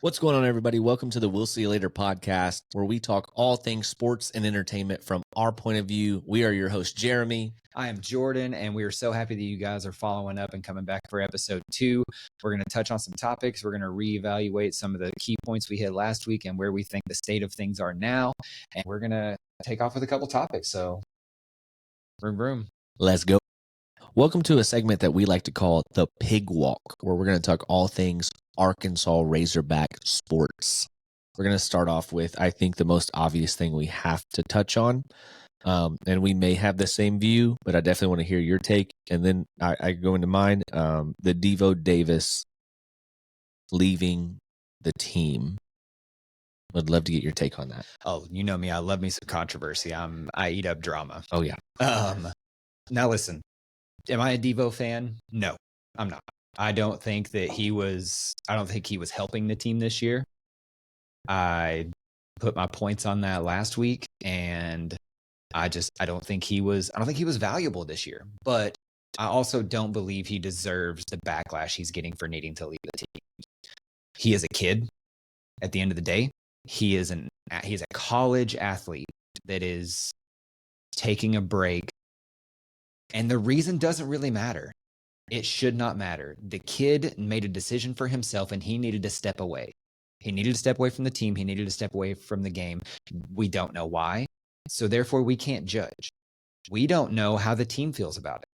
What's going on, everybody? Welcome to the We'll See You Later podcast, where we talk all things sports and entertainment from our point of view. We are your host, Jeremy. I am Jordan, and we are so happy that you guys are following up and coming back for episode 2. We're going to touch on some topics. We're going to reevaluate some of the key points we hit last week and where we think the state of things are now. And we're going to take off with a couple topics. So, vroom. Let's go. Welcome to a segment that we like to call the Pig Walk, where we're going to talk all things Arkansas Razorback sports. We're going to start off with, I think, the most obvious thing we have to touch on. And we may have the same view, but I definitely want to hear your take. And then I go into mine, the Devo Davis leaving the team. Would love to get your take on that. Oh, you know me. I love me some controversy. I eat up drama. Oh, yeah. Now, listen. Am I a Devo fan? No, I'm not. I don't think he was helping the team this year. I put my points on that last week, and I don't think he was valuable this year. But I also don't believe he deserves the backlash he's getting for needing to leave the team. He is a kid. At the end of the day, he's a college athlete that is taking a break. And the reason doesn't really matter. It should not matter. The kid made a decision for himself, and he needed to step away. He needed to step away from the team. He needed to step away from the game. We don't know why. So therefore, we can't judge. We don't know how the team feels about it.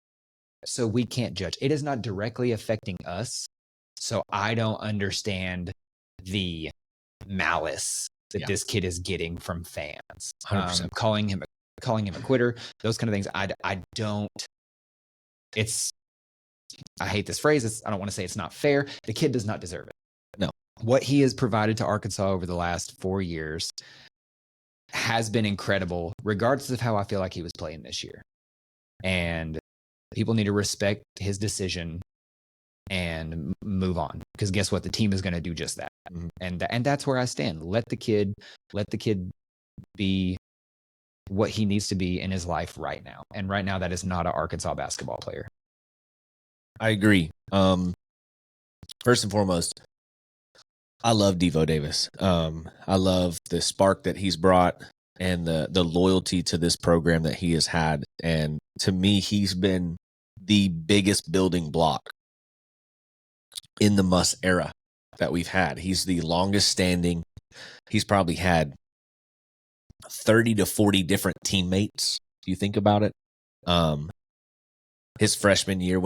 So we can't judge. It is not directly affecting us. So I don't understand the malice that this kid is getting from fans. 100%. Calling him a quitter, those kind of things. I hate this phrase. I don't want to say it's not fair. The kid does not deserve it. No. What he has provided to Arkansas over the last 4 years has been incredible, regardless of how I feel like he was playing this year. And people need to respect his decision and move on. Because guess what? The team is going to do just that. Mm-hmm. And that's where I stand. Let the kid be what he needs to be in his life right now. And right now, that is not an Arkansas basketball player. I agree. First and foremost, I love Devo Davis. I love the spark that he's brought and the loyalty to this program that he has had. And to me, he's been the biggest building block in the Muss era that we've had. He's the longest standing. He's probably had 30 to 40 different teammates, if you think about it. His freshman year,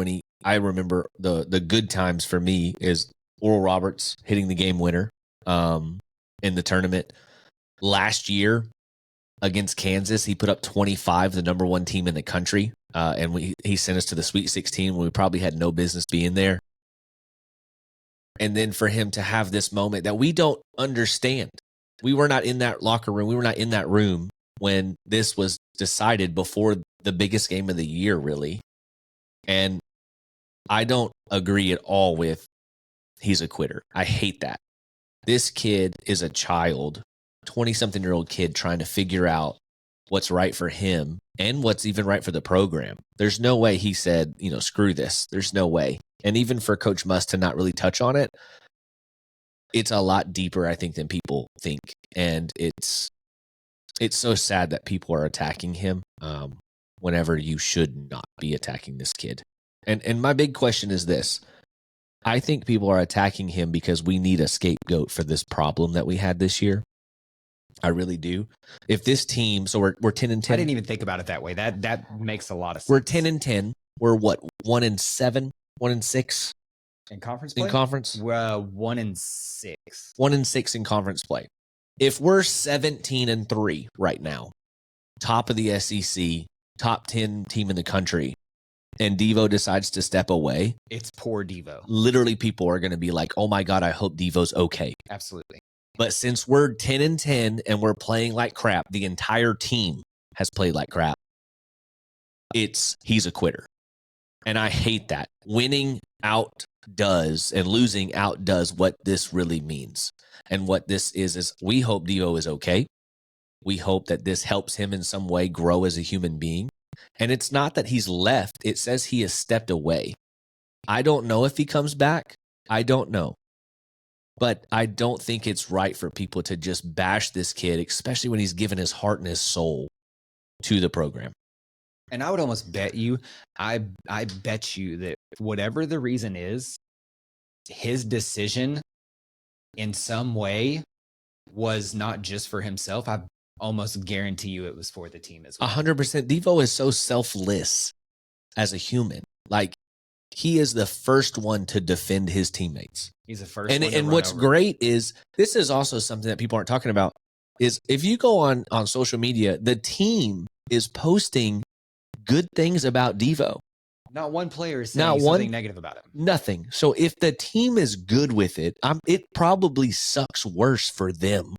I remember the good times for me is Oral Roberts hitting the game winner in the tournament. Last year against Kansas, he put up 25, the number one team in the country, and he sent us to the Sweet 16 when we probably had no business being there. And then for him to have this moment that we don't understand. We were not in that locker room. We were not in that room when this was decided before the biggest game of the year, really. And I don't agree at all with he's a quitter. I hate that. This kid is a child, 20-something-year-old kid trying to figure out what's right for him and what's even right for the program. There's no way he said, screw this. There's no way. And even for Coach Muss to not really touch on it, it's a lot deeper, I think, than people think. And it's so sad that people are attacking him whenever you should not be attacking this kid. And my big question is this. I think people are attacking him because we need a scapegoat for this problem that we had this year. I really do. If this team, so we're 10-10. I didn't even think about it that way. That makes a lot of sense. We're 10-10. We're what? 1-7, 1-6 in conference play. 1-6. 1-6 in conference play. If we're 17-3 right now, top of the SEC, top 10 team in the country, and Devo decides to step away, it's poor Devo. Literally, people are going to be like, "Oh my God, I hope Devo's okay." Absolutely. But since we're 10-10 and we're playing like crap, the entire team has played like crap. He's a quitter. And I hate that. Winning outdoes and losing outdoes what this really means. And what this is we hope Devo is okay. We hope that this helps him in some way grow as a human being. And it's not that he's left. It says he has stepped away. I don't know if he comes back. I don't know. But I don't think it's right for people to just bash this kid, especially when he's given his heart and his soul to the program. And I would almost bet you, I bet you that whatever the reason is, his decision in some way was not just for himself. I almost guarantee you it was for the team as well. 100%. Devo is so selfless as a human. Like, he is the first one to defend his teammates. He's the first one. And what's great is, this is also something that people aren't talking about, is if you go on social media, the team is posting good things about Devo. Not one player is saying something negative about him. Nothing. So if the team is good with it, it probably sucks worse for them.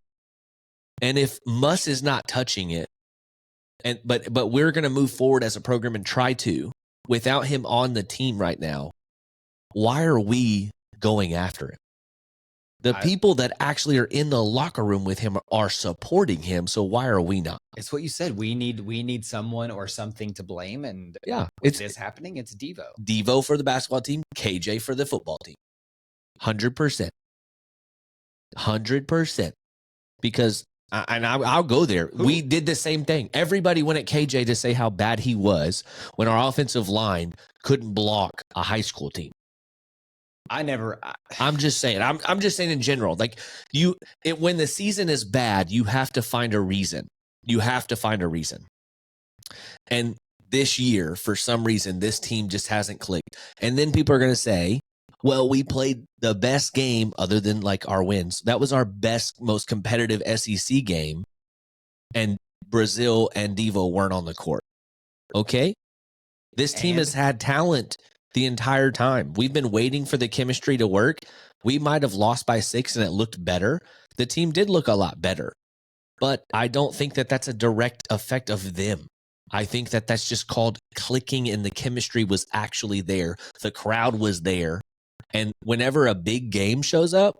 And if Muss is not touching it, but we're going to move forward as a program and try to, without him on the team right now, why are we going after him? The people that actually are in the locker room with him are supporting him. So why are we not? It's what you said. We need someone or something to blame. And yeah, it's this happening. It's Devo. Devo for the basketball team, KJ for the football team. 100%. 100%. Because, and I'll go there. We did the same thing. Everybody went at KJ to say how bad he was when our offensive line couldn't block a high school team. I'm just saying. I'm just saying in general. Like, when the season is bad, you have to find a reason. You have to find a reason. And this year, for some reason, this team just hasn't clicked. And then people are going to say, well, we played the best game other than like our wins. That was our best, most competitive SEC game. And Brazil and Devo weren't on the court. Okay? This team has had talent the entire time. We've been waiting for the chemistry to work. We might have lost by 6 and it looked better. The team did look a lot better. But I don't think that that's a direct effect of them. I think that that's just called clicking, and the chemistry was actually there. The crowd was there. And whenever a big game shows up,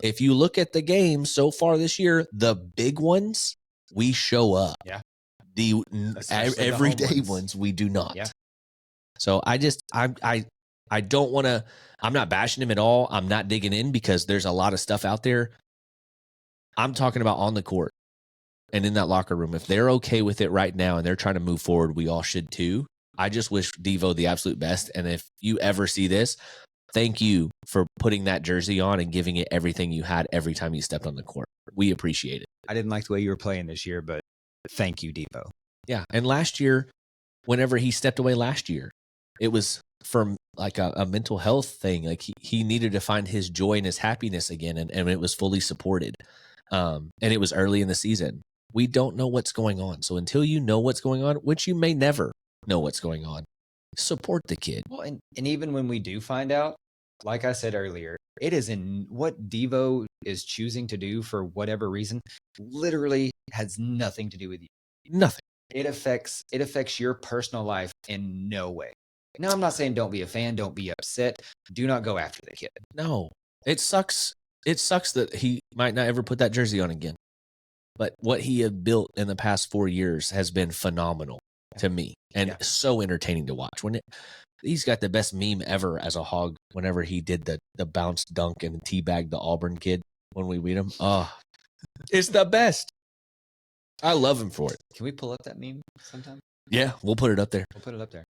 if you look at the games so far this year, the big ones, we show up. Yeah. The everyday ones, we do not. Yeah. So I don't want to, I'm not bashing him at all. I'm not digging in because there's a lot of stuff out there. I'm talking about on the court and in that locker room. If they're okay with it right now and they're trying to move forward, we all should too. I just wish Devo the absolute best. And if you ever see this, thank you for putting that jersey on and giving it everything you had every time you stepped on the court. We appreciate it. I didn't like the way you were playing this year, but thank you, Devo. Yeah. And last year, whenever he stepped away last year, it was from like a mental health thing. Like he needed to find his joy and his happiness again. And it was fully supported. And it was early in the season. We don't know what's going on. So until you know what's going on, which you may never know what's going on, support the kid. Well, and even when we do find out, like I said earlier, it is in what Devo is choosing to do for whatever reason, literally has nothing to do with you. Nothing. It affects your personal life in no way. Now, I'm not saying don't be a fan, don't be upset. Do not go after the kid. No, it sucks. It sucks that he might not ever put that jersey on again. But what he had built in the past 4 years has been phenomenal to me and so entertaining to watch. He's got the best meme ever as a Hog whenever he did the bounce dunk and teabagged the Auburn kid when we beat him. Oh, it's the best. I love him for it. Can we pull up that meme sometime? Yeah, we'll put it up there. We'll put it up there.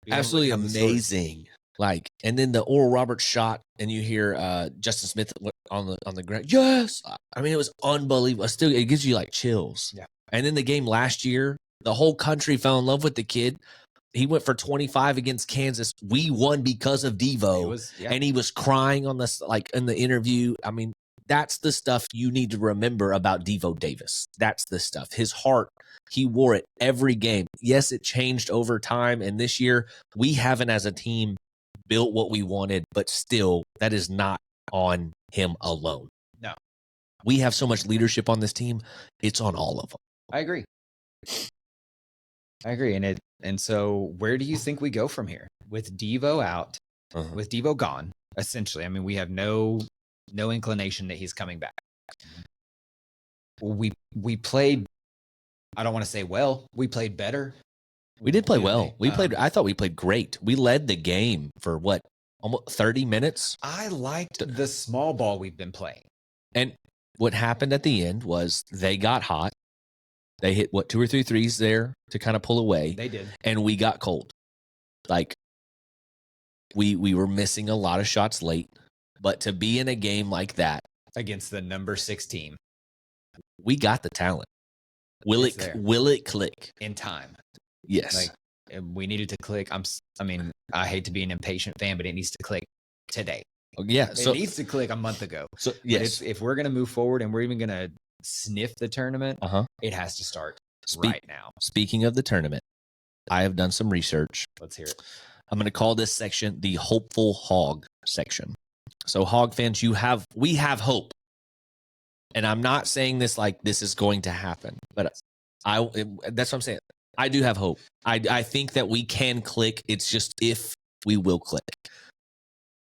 Absolutely amazing. Like, and then the Oral Roberts shot, and you hear Justin Smith on the ground. Yes, I mean, it was unbelievable. Still, it gives you like chills. Yeah. And then the game last year, the whole country fell in love with the kid. He went for 25 against Kansas. We won because of Devo, and he was crying on this, like in the interview. I mean, that's the stuff you need to remember about Devo Davis. That's the stuff. His heart, he wore it every game. Yes, it changed over time, and this year we haven't, as a team, built what we wanted, but still, that is not on him alone. No. We have so much leadership on this team. It's on all of them. I agree. And so where do you think we go from here? With Devo out, with Devo gone, essentially. I mean, we have no inclination that he's coming back. We played, I don't want to say well, we played better. We did play well. I thought we played great. We led the game for what, almost 30 minutes. I liked the small ball we've been playing. And what happened at the end was they got hot. They hit, 2 or 3 threes there to kind of pull away. They did. And we got cold. Like, we were missing a lot of shots late. But to be in a game like that. Against the number 6 team. We got the talent. Will it click? In time. Yes. Like, we needed to click. I hate to be an impatient fan, but it needs to click today. Yeah. It needs to click a month ago. So yes. If we're going to move forward and we're even going to sniff the tournament, it has to start right now. Speaking of the tournament, I have done some research. Let's hear it. I'm going to call this section the Hopeful Hog section. So Hog fans, we have hope. And I'm not saying this like this is going to happen, but that's what I'm saying. I do have hope. I think that we can click. It's just if we will click.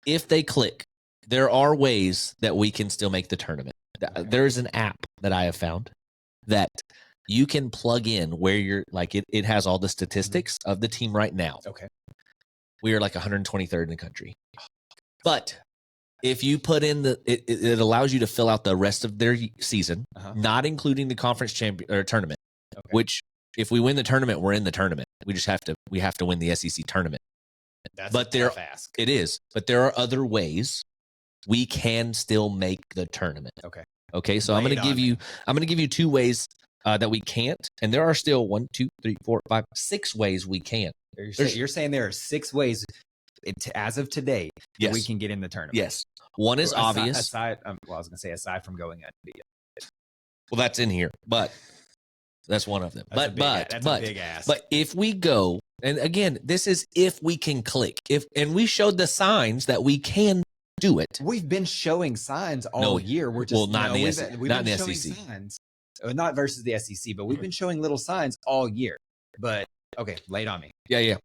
If they click, there are ways that we can still make the tournament. There's an app that I have found that you can plug in where you're like it has all the statistics of the team right now. Okay. We are like 123rd in the country. But if you put in it allows you to fill out the rest of their season, not including the conference tournament, which if we win the tournament, we're in the tournament. We have to win the SEC tournament. That's a tough ask. It is, but there are other ways we can still make the tournament. Okay. So I'm going to give you 2 ways that we can't, and there are still 1, 2, 3, 4, 5, 6 ways we can. You're saying there are 6 ways as of today that we can get in the tournament. Yes. One is obvious. Aside from going undefeated. Well, that's in here, but that's one of them. That's a big ask. But if we go, and again, this is if we can click. And we showed the signs that we can do it. We've been showing signs all year. We're just not in the SEC. Signs. Not versus the SEC, but we've been showing little signs all year. But okay, lay it on me. Yeah.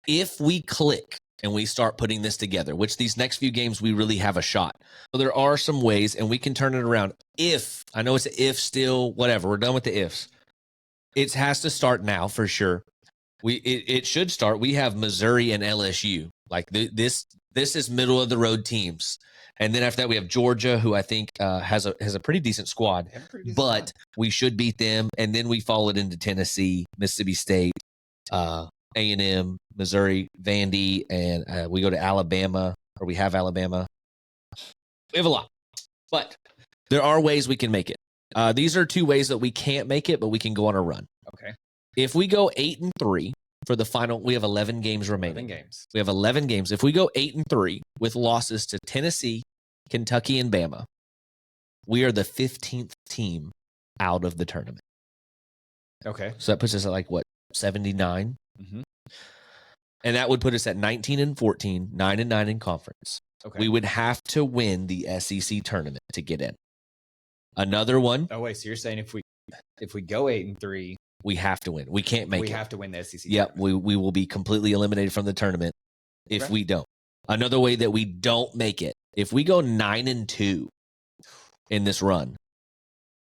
If we click and we start putting this together, which these next few games we really have a shot. So there are some ways, and we can turn it around. If, I know it's an if still, whatever, we're done with the ifs. It has to start now for sure. It should start. We have Missouri and LSU. Like this is middle of the road teams. And then after that, we have Georgia, who I think has a pretty decent squad. But we should beat them. And then we follow it into Tennessee, Mississippi State, A&M, Missouri, Vandy, and we go to Alabama, or we have Alabama. We have a lot. But there are ways we can make it. These are 2 ways that we can't make it, but we can go on a run. Okay. If we go 8-3 for the final, we have 11 games remaining. 11 games. We have 11 games. If we go 8-3 with losses to Tennessee, Kentucky, and Bama, we are the 15th team out of the tournament. Okay. So that puts us at like what, 79? Mm-hmm. And that would put us at 19-14, 9-9 in conference. Okay. We would have to win the SEC tournament to get in. Another one. Oh wait, so you're saying if we go 8-3, we have to win. We can't make it. We have to win the SEC. Yep, we will be completely eliminated from the tournament if we don't. Another way that we don't make it, if we go 9-2 in this run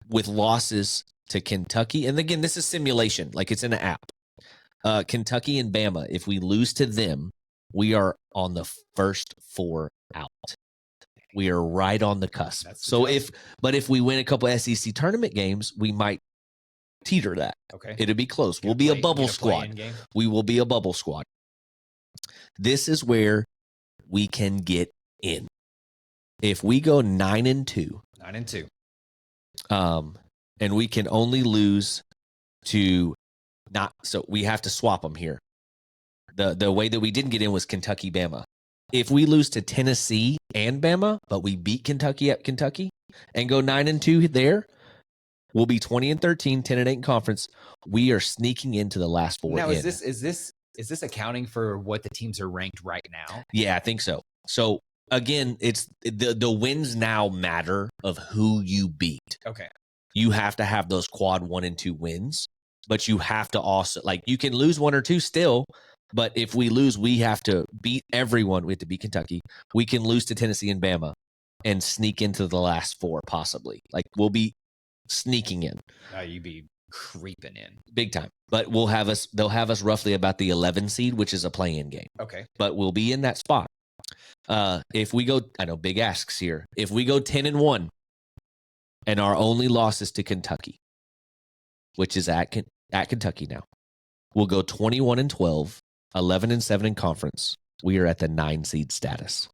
with losses to Kentucky, and again, this is simulation, like it's in an app. Kentucky and Bama, if we lose to them, we are on the first 4 out. We are right on the cusp. So if we win a couple SEC tournament games, we might teeter that. Okay. It'll be close. We'll be a bubble squad. We will be a bubble squad. This is where we can get in. If we go 9-2. 9-2. And we can only lose to so we have to swap them here. The way that we didn't get in was Kentucky, Bama. If we lose to Tennessee and Bama, but we beat Kentucky at Kentucky and go 9-2 there, we'll be 20-13, 10-8 in conference. We are sneaking into the last 4. Now, is this accounting for what the teams are ranked right now? Yeah, I think so. So again, it's the wins now matter of who you beat. Okay. You have to have those quad 1 and 2 wins, but you have to also, like, you can lose 1 or 2 still. But if we lose, we have to beat everyone. We have to beat Kentucky. We can lose to Tennessee and Bama and sneak into the last 4, possibly. Like, we'll be sneaking in. You be creeping in. Big time. But they'll have us roughly about the 11 seed, which is a play-in game. Okay. But we'll be in that spot. If we go, I know big asks here. If we go 10-1 and our only loss is to Kentucky, which is at Kentucky now, we'll go 21-12, 11-7 in conference. We are at the 9 seed status.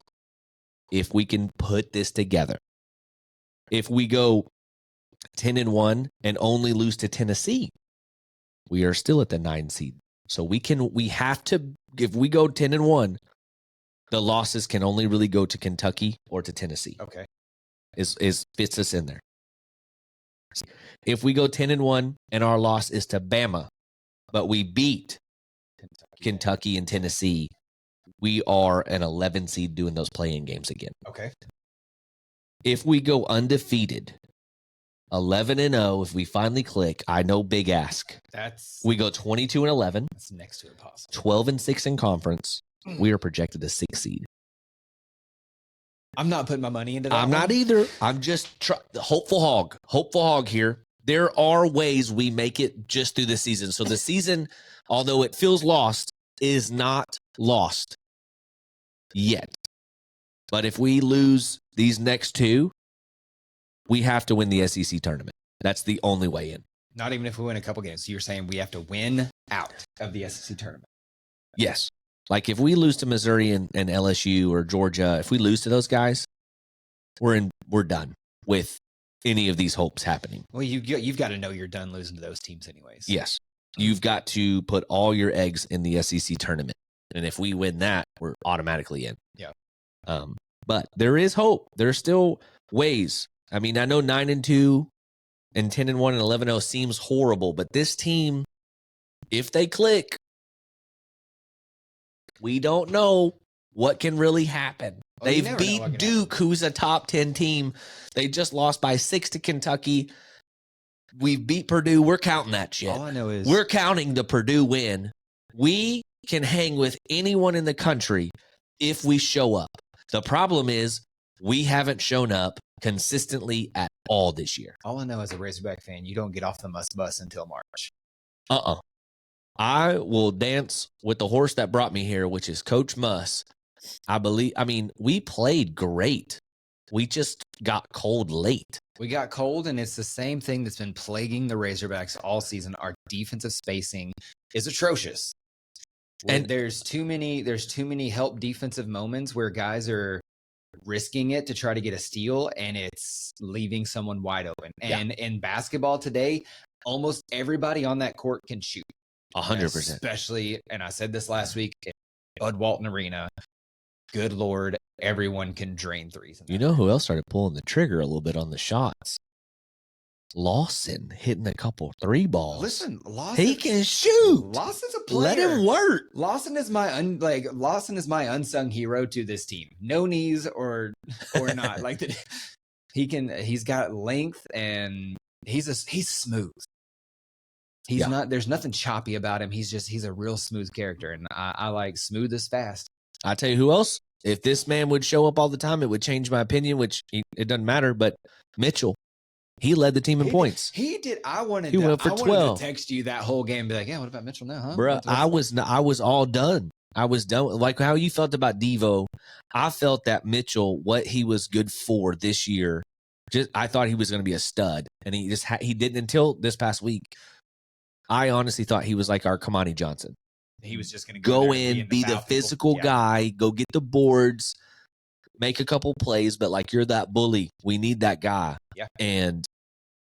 If we can put this together, if we go 10-1 and only lose to Tennessee, we are still at the 9 seed. So we have to, if we go 10-1, the losses can only really go to Kentucky or to Tennessee. Okay. Is fits us in there. If we go 10-1 and our loss is to Bama, but we beat Kentucky and Tennessee, we are an 11 seed doing those play-in games again. Okay. If we go undefeated, 11-0, if we finally click, I know big ask. We go 22-11. That's next to impossible. 12-6 in conference. We are projected a 6 seed. I'm not putting my money into that. I'm not either. I'm just hopeful hog here. There are ways we make it just through the season. So the season, although it feels lost, is not lost yet. But if we lose these next two, we have to win the SEC tournament. That's the only way in. Not even if we win a couple games. So you're saying we have to win out of the SEC tournament? Yes. Like if we lose to Missouri and LSU or Georgia, if we lose to those guys, we're done with any of these hopes happening. Well, you've got to know you're done losing to those teams anyways. Yes. You've got to put all your eggs in the SEC tournament. And if we win that, we're automatically in. Yeah. But there is hope. There's still ways. I mean, I know 9-2 and 10-1 and 11-0 seems horrible, but this team, if they click, we don't know what can really happen. They've beat Duke, who's a top 10 team. They just lost by 6 to Kentucky. We've beat Purdue. We're counting that shit. All I know is we're counting the Purdue win. We can hang with anyone in the country if we show up. The problem is we haven't shown up consistently at all this year. All I know as a Razorback fan, you don't get off the must bus until March. I will dance with the horse that brought me here, which is Coach Muss. We played great. We just got cold late. We got cold, and it's the same thing that's been plaguing the Razorbacks all season. Our defensive spacing is atrocious. And there's too many help defensive moments where guys are risking it to try to get a steal, and it's leaving someone wide open. And in basketball today, almost everybody on that court can shoot. 100%. Especially, and I said this last week, at Bud Walton Arena, good Lord, everyone can drain threes. You know who else started pulling the trigger a little bit on the shots? Lawson hitting a couple 3 balls. Listen, Lawson, he can shoot. Lawson's a player. Let him work. Lawson is my unsung hero to this team. No knees or not. He's got length and he's smooth. He's not. There's nothing choppy about him. He's a real smooth character, and I like smooth as fast. I tell you who else. If this man would show up all the time, it would change my opinion. It doesn't matter. But Mitchell. He led the team in points. He did. I wanted to text you that whole game and be like, yeah, what about Mitchell now, huh? Bro, I was all done. I was done. Like how you felt about Devo, I felt that Mitchell, what he was good for this year, I thought he was going to be a stud. And he didn't until this past week. I honestly thought he was like our Kamani Johnson. He was just going to go in, be the physical guy, go get the boards, make a couple plays, but like you're that bully. We need that guy. Yeah. And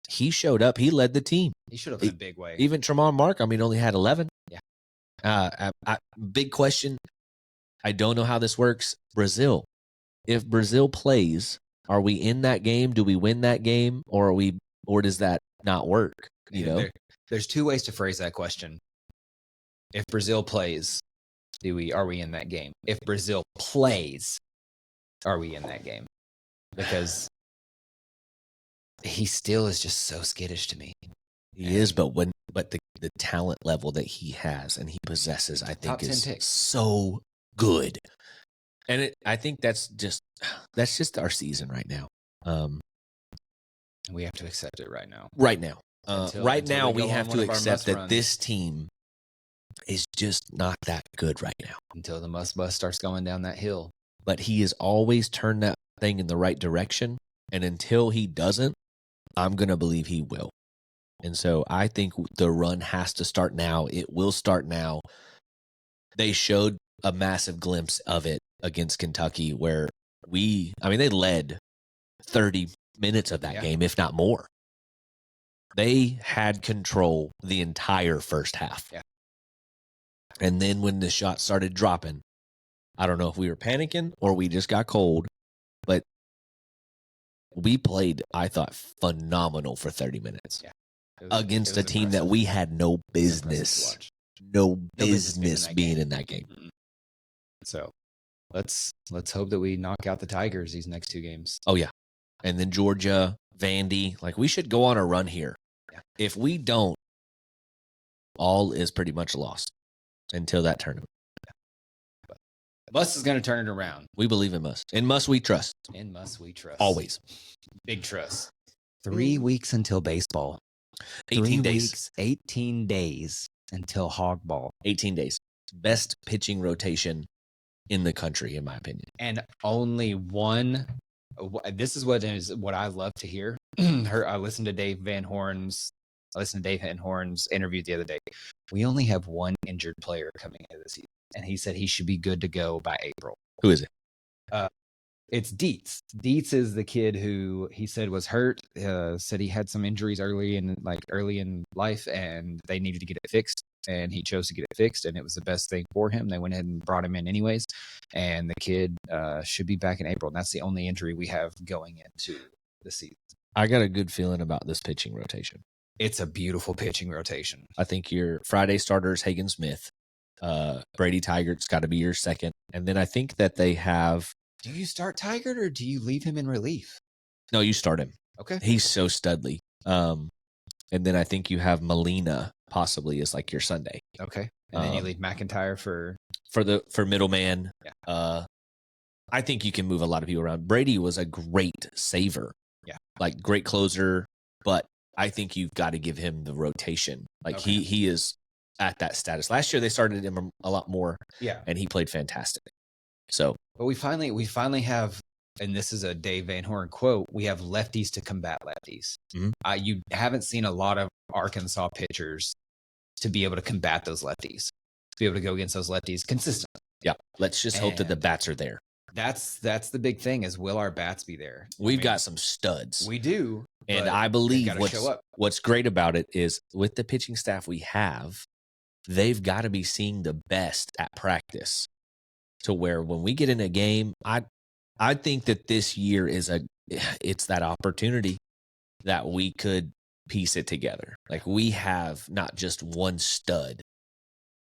he showed up. He led the team. He showed up in a big way. Even Tremont Mark, only had 11. Yeah. Big question. I don't know how this works. Brazil. If Brazil plays, are we in that game? Do we win that game? Or does that not work? There's 2 ways to phrase that question. If Brazil plays, are we in that game? If Brazil plays, are we in that game? Because he still is just so skittish to me. He is, but the talent level that he has and he possesses, I think, is so good. And I think that's just our season right now. We have to accept it right now. Right now. Until we have to accept that this team is just not that good right now. Until the must bus starts going down that hill. but he has always turned that thing in the right direction. And until he doesn't, I'm going to believe he will. And so I think the run has to start now. It will start now. They showed a massive glimpse of it against Kentucky where they led 30 minutes of that game, if not more. They had control the entire first half. Yeah. And then when the shots started dropping, I don't know if we were panicking or we just got cold, but we played, I thought, phenomenal for 30 minutes against a team that we had no business being in that game. Mm-hmm. So let's hope that we knock out the Tigers these next 2 games. Oh, yeah. And then Georgia, Vandy, like we should go on a run here. Yeah. If we don't, all is pretty much lost until that tournament. But Muss is going to turn it around. We believe in Muss. In Muss we trust. In Muss we trust. Always. Big trust. 3 weeks until baseball. 18 days. 18 days until hog ball. 18 days. Best pitching rotation in the country, in my opinion. And only one. This is what I love to hear. I listened to Dave Van Horn's interview the other day. We only have one injured player coming into the season, and he said he should be good to go by April. Who is it? It's Dietz. Dietz is the kid who he said was hurt. Said he had some injuries early in life, and they needed to get it fixed. And he chose to get it fixed, and it was the best thing for him. They went ahead and brought him in anyways, and the kid should be back in April. And that's the only injury we have going into the season. I got a good feeling about this pitching rotation. It's a beautiful pitching rotation. I think your Friday starters, Hagen Smith, Brady Tygert's got to be your second. And then I think that they have... Do you start Tygert or do you leave him in relief? No, you start him. Okay. He's so studly. And then I think you have Molina possibly as like your Sunday. Okay. And then you leave McIntyre for middleman. Yeah. I think you can move a lot of people around. Brady was a great saver. Yeah. Like great closer, but I think you've got to give him the rotation. Like he is at that status. Last year they started him a lot more. Yeah. And he played fantastic. So, but we finally have, and this is a Dave Van Horn quote, we have lefties to combat lefties. Mm-hmm. You haven't seen a lot of Arkansas pitchers to be able to combat those lefties, to be able to go against those lefties consistently. Yeah. Let's just hope that the bats are there. That's the big thing is, will our bats be there? We've got some studs. We do. And I believe what's great about it is with the pitching staff we have, they've got to be seeing the best at practice to where when we get in a game, I think that this year it's that opportunity that we could piece it together. Like we have not just one stud.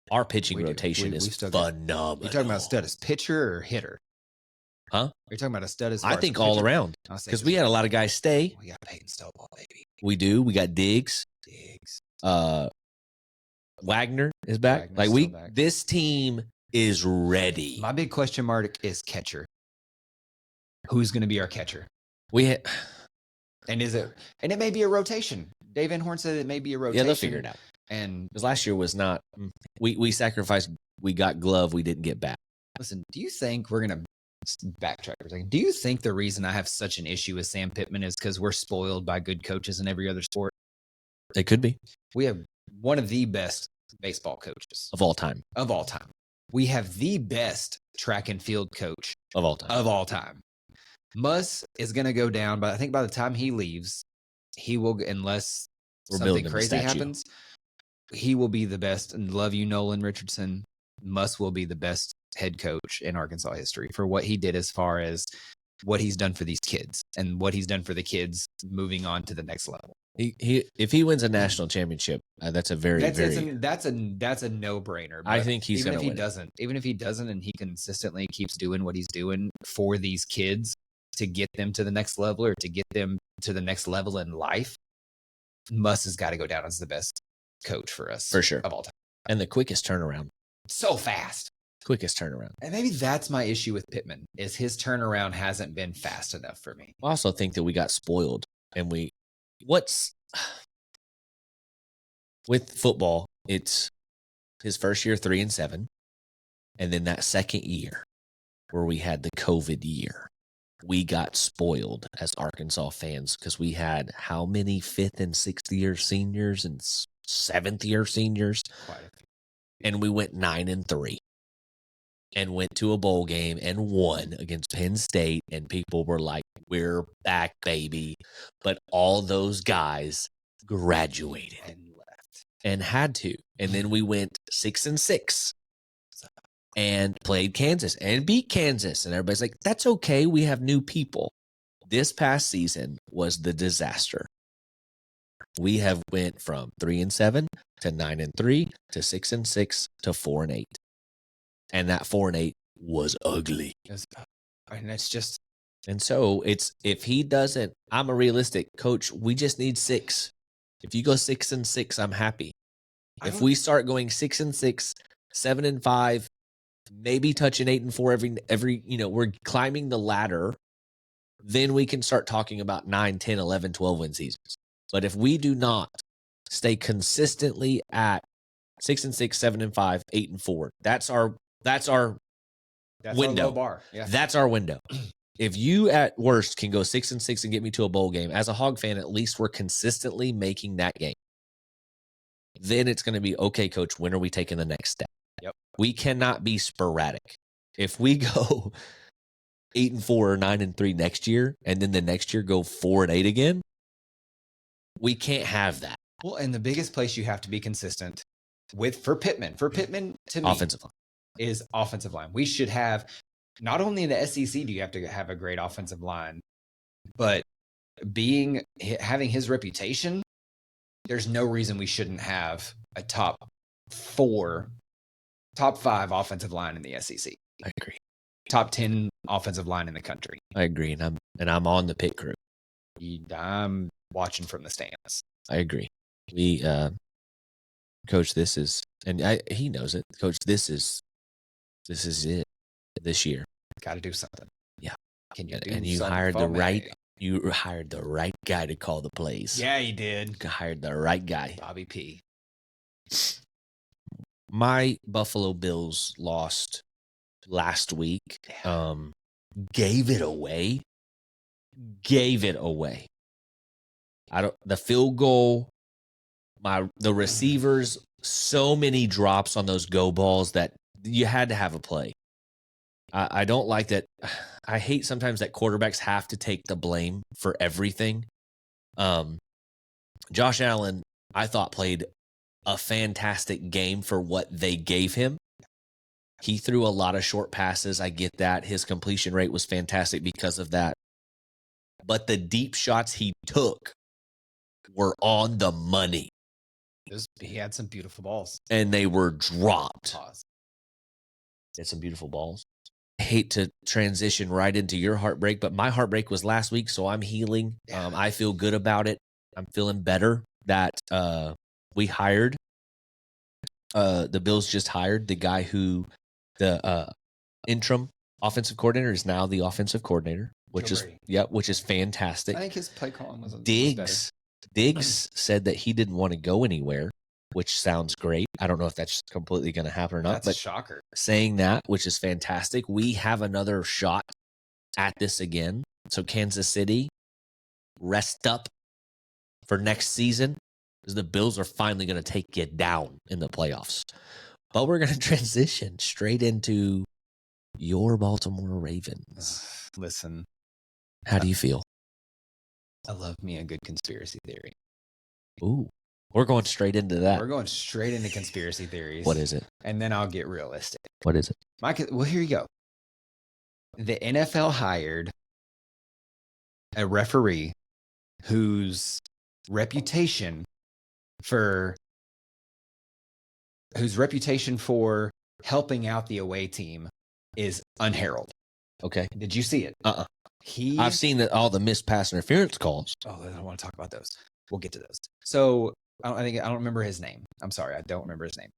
Our pitching rotation is phenomenal. You're talking about a stud as pitcher or hitter? Huh? You're talking about a stud as I think all around. Because we had a lot of guys stay. We got Peyton Stovall, baby. We do. We got Diggs. Wagner is back. Back. This team is ready. My big question mark is catcher. Who's going to be our catcher? And it may be a rotation. Dave Van Horn said it may be a rotation. Yeah, they'll figure it out. And because last year was not, we sacrificed. We got glove. We didn't get bat. Listen, do you think we're going to backtrack for a second? Do you think the reason I have such an issue with Sam Pittman is because we're spoiled by good coaches in every other sport? It could be. We have one of the best baseball coaches of all time. We have the best track and field coach of all time. Muss is going to go down, but I think by the time he leaves, he will, unless something crazy happens, he will be the best. And love you, Nolan Richardson. Muss will be the best head coach in Arkansas history for what he did as far as what he's done for these kids and what he's done for the kids moving on to the next level. If he wins a national championship, that's a that's a no-brainer. I think he's going to win. Even if he doesn't, and he consistently keeps doing what he's doing for these kids to get them to the next level or to get them to the next level in life, Muss has got to go down as the best coach for us, for sure, of all time, and the quickest turnaround. So fast. Quickest turnaround. And maybe that's my issue with Pittman, is his turnaround hasn't been fast enough for me. I also think that we got spoiled, and with football, it's his first year 3-7, and then that second year, where we had the COVID year. We got spoiled as Arkansas fans because we had how many 5th and 6th year seniors and 7th year seniors? Quite a few. And we went 9-3 and went to a bowl game and won against Penn State. And people were like, we're back, baby. But all those guys graduated And left. and had to. And then we went 6-6 and played Kansas and beat Kansas. And everybody's like, that's okay. We have new people. This past season was the disaster. We have went from 3-7 to 9-3 to 6-6 to 4-8. And that 4-8 was ugly. And it's just. And so it's, if he doesn't, I'm a realistic coach. We just need 6. If you go 6-6, I'm happy. If we start going 6-6, 7-5, maybe touching 8-4 every, we're climbing the ladder, then we can start talking about 9, 10, 11, 12 win seasons. But if we do not stay consistently at 6-6, 7-5, 8-4, that's our window. Our low bar. Yeah. That's our window. If you at worst can go 6-6 and get me to a bowl game, as a Hog fan, at least we're consistently making that game. Then it's going to be, okay, coach, when are we taking the next step? Yep. We cannot be sporadic. If we go 8-4 or 9-3 next year, and then the next year go 4-8 again, we can't have that. Well, and the biggest place you have to be consistent for Pittman to me Offensive line is offensive line. We should have, not only in the SEC do you have to have a great offensive line, but having his reputation, there's no reason we shouldn't have a top 5 offensive line in the SEC. I agree. Top 10 offensive line in the country. I agree, and I'm on the pit crew. I'm watching from the stands. I agree. We, Coach, this is, and he knows it. Coach, this is it this year. Got to do something. Yeah. Can you do and you something hired for the me? right. You hired the right guy to call the plays. Yeah, he did. You hired the right guy. Bobby P. My Buffalo Bills lost last week. Gave it away. The field goal, the receivers, so many drops on those go balls that you had to have a play. I don't like that. I hate sometimes that quarterbacks have to take the blame for everything. Josh Allen, I thought, played a fantastic game for what they gave him. He threw a lot of short passes. I get that. His completion rate was fantastic because of that. But the deep shots he took were on the money. He had some beautiful balls. And they were dropped. Pause. He had some beautiful balls. I hate to transition right into your heartbreak, but my heartbreak was last week, so I'm healing. Yeah. I feel good about it. I'm feeling better that we hired. The Bills just hired the guy who the interim offensive coordinator is now the offensive coordinator, which is fantastic. I think his play calling was Diggs said that he didn't want to go anywhere, which sounds great. I don't know if that's completely going to happen or not. That's a shocker. Saying that, which is fantastic. We have another shot at this again. So Kansas City, rest up for next season, because the Bills are finally going to take you down in the playoffs. But we're going to transition straight into your Baltimore Ravens. Listen. How do you feel? I love me a good conspiracy theory. Ooh, we're going straight into that. We're going straight into conspiracy theories. What is it? And then I'll get realistic. What is it? Well, here you go. The NFL hired a referee whose reputation for helping out the away team is unheralded. Okay. Did you see it? I've seen all the missed pass interference calls. Oh, I don't want to talk about those. We'll get to those. So I don't remember his name. I'm sorry, I don't remember his name.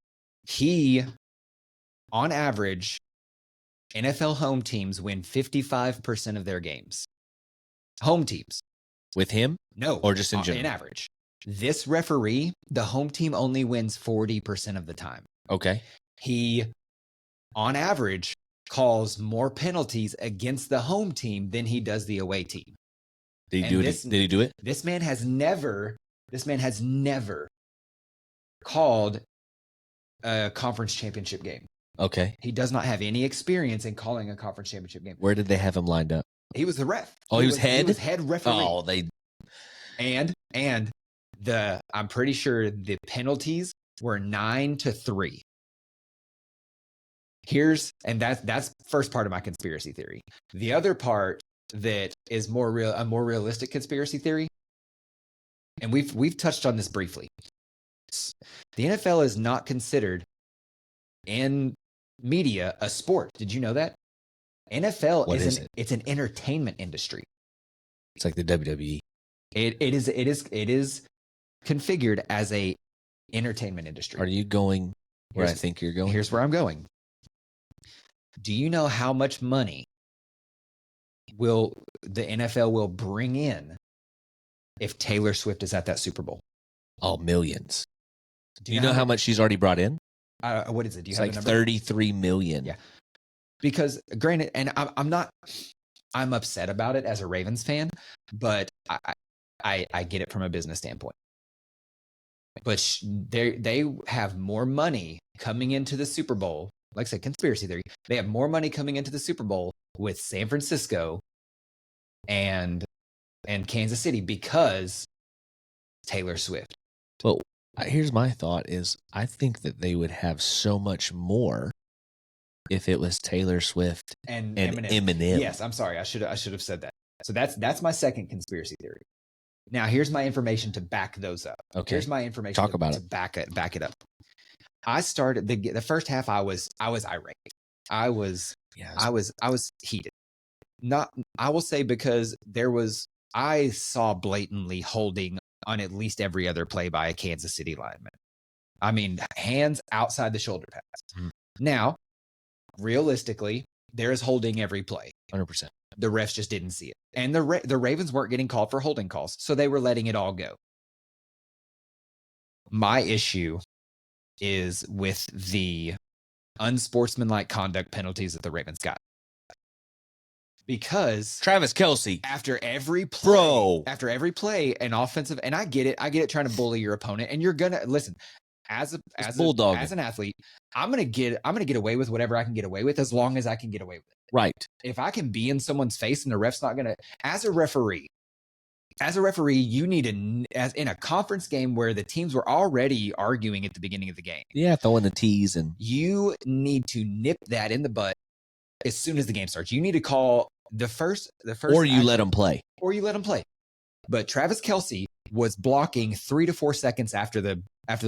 He, on average, NFL home teams win 55% of their games. Home teams. With him? No. Or just in general? In average. This referee, the home team only wins 40% of the time. Okay. He, on average, calls more penalties against the home team than he does the away team. Did he do it? This man has never called a conference championship game. Okay. He does not have any experience in calling a conference championship game. Where did they have him lined up? He was the ref. Oh, he was head? He was head referee. Oh, And I'm pretty sure the penalties were 9-3. That's first part of my conspiracy theory. The other part that is a more realistic conspiracy theory, and we've touched on this briefly. The NFL is not considered in media a sport. Did you know that? NFL it's an entertainment industry. It's like the WWE. It is configured as a entertainment industry. Are you going where I think you're going? Here's where I'm going. Do you know how much money the NFL will bring in if Taylor Swift is at that Super Bowl? Oh, millions. Do you know how much she's already brought in? What is it? Do you have like 33 million. Yeah. Because granted, and I'm upset about it as a Ravens fan, but I get it from a business standpoint. But they have more money coming into the Super Bowl. Like I said, conspiracy theory. They have more money coming into the Super Bowl with San Francisco and Kansas City because Taylor Swift. Well, here's my thought is I think that they would have so much more if it was Taylor Swift and Eminem. Yes, I'm sorry. I should have said that. So that's my second conspiracy theory. Now, here's my information to back those up. Okay. Here's my information to back it up. I started the first half. I was irate. I was heated. I will say because I saw blatantly holding on at least every other play by a Kansas City lineman. I mean, hands outside the shoulder pads. Mm-hmm. Now, realistically, there is holding every play. 100%. The refs just didn't see it. And the Ravens weren't getting called for holding calls, so they were letting it all go. My issue is with the unsportsmanlike conduct penalties that the Ravens got. Because Travis Kelce, after every play, an offensive, and I get it trying to bully your opponent, and you're gonna listen. As an athlete, I'm gonna get away with whatever I can get away with as long as I can get away with it. Right. If I can be in someone's face and the ref's not gonna, as a referee, you need as in a conference game where the teams were already arguing at the beginning of the game. Yeah, throwing the tees and you need to nip that in the butt as soon as the game starts. You need to call the first, or you let them play. But Travis Kelce was blocking 3 to 4 seconds after the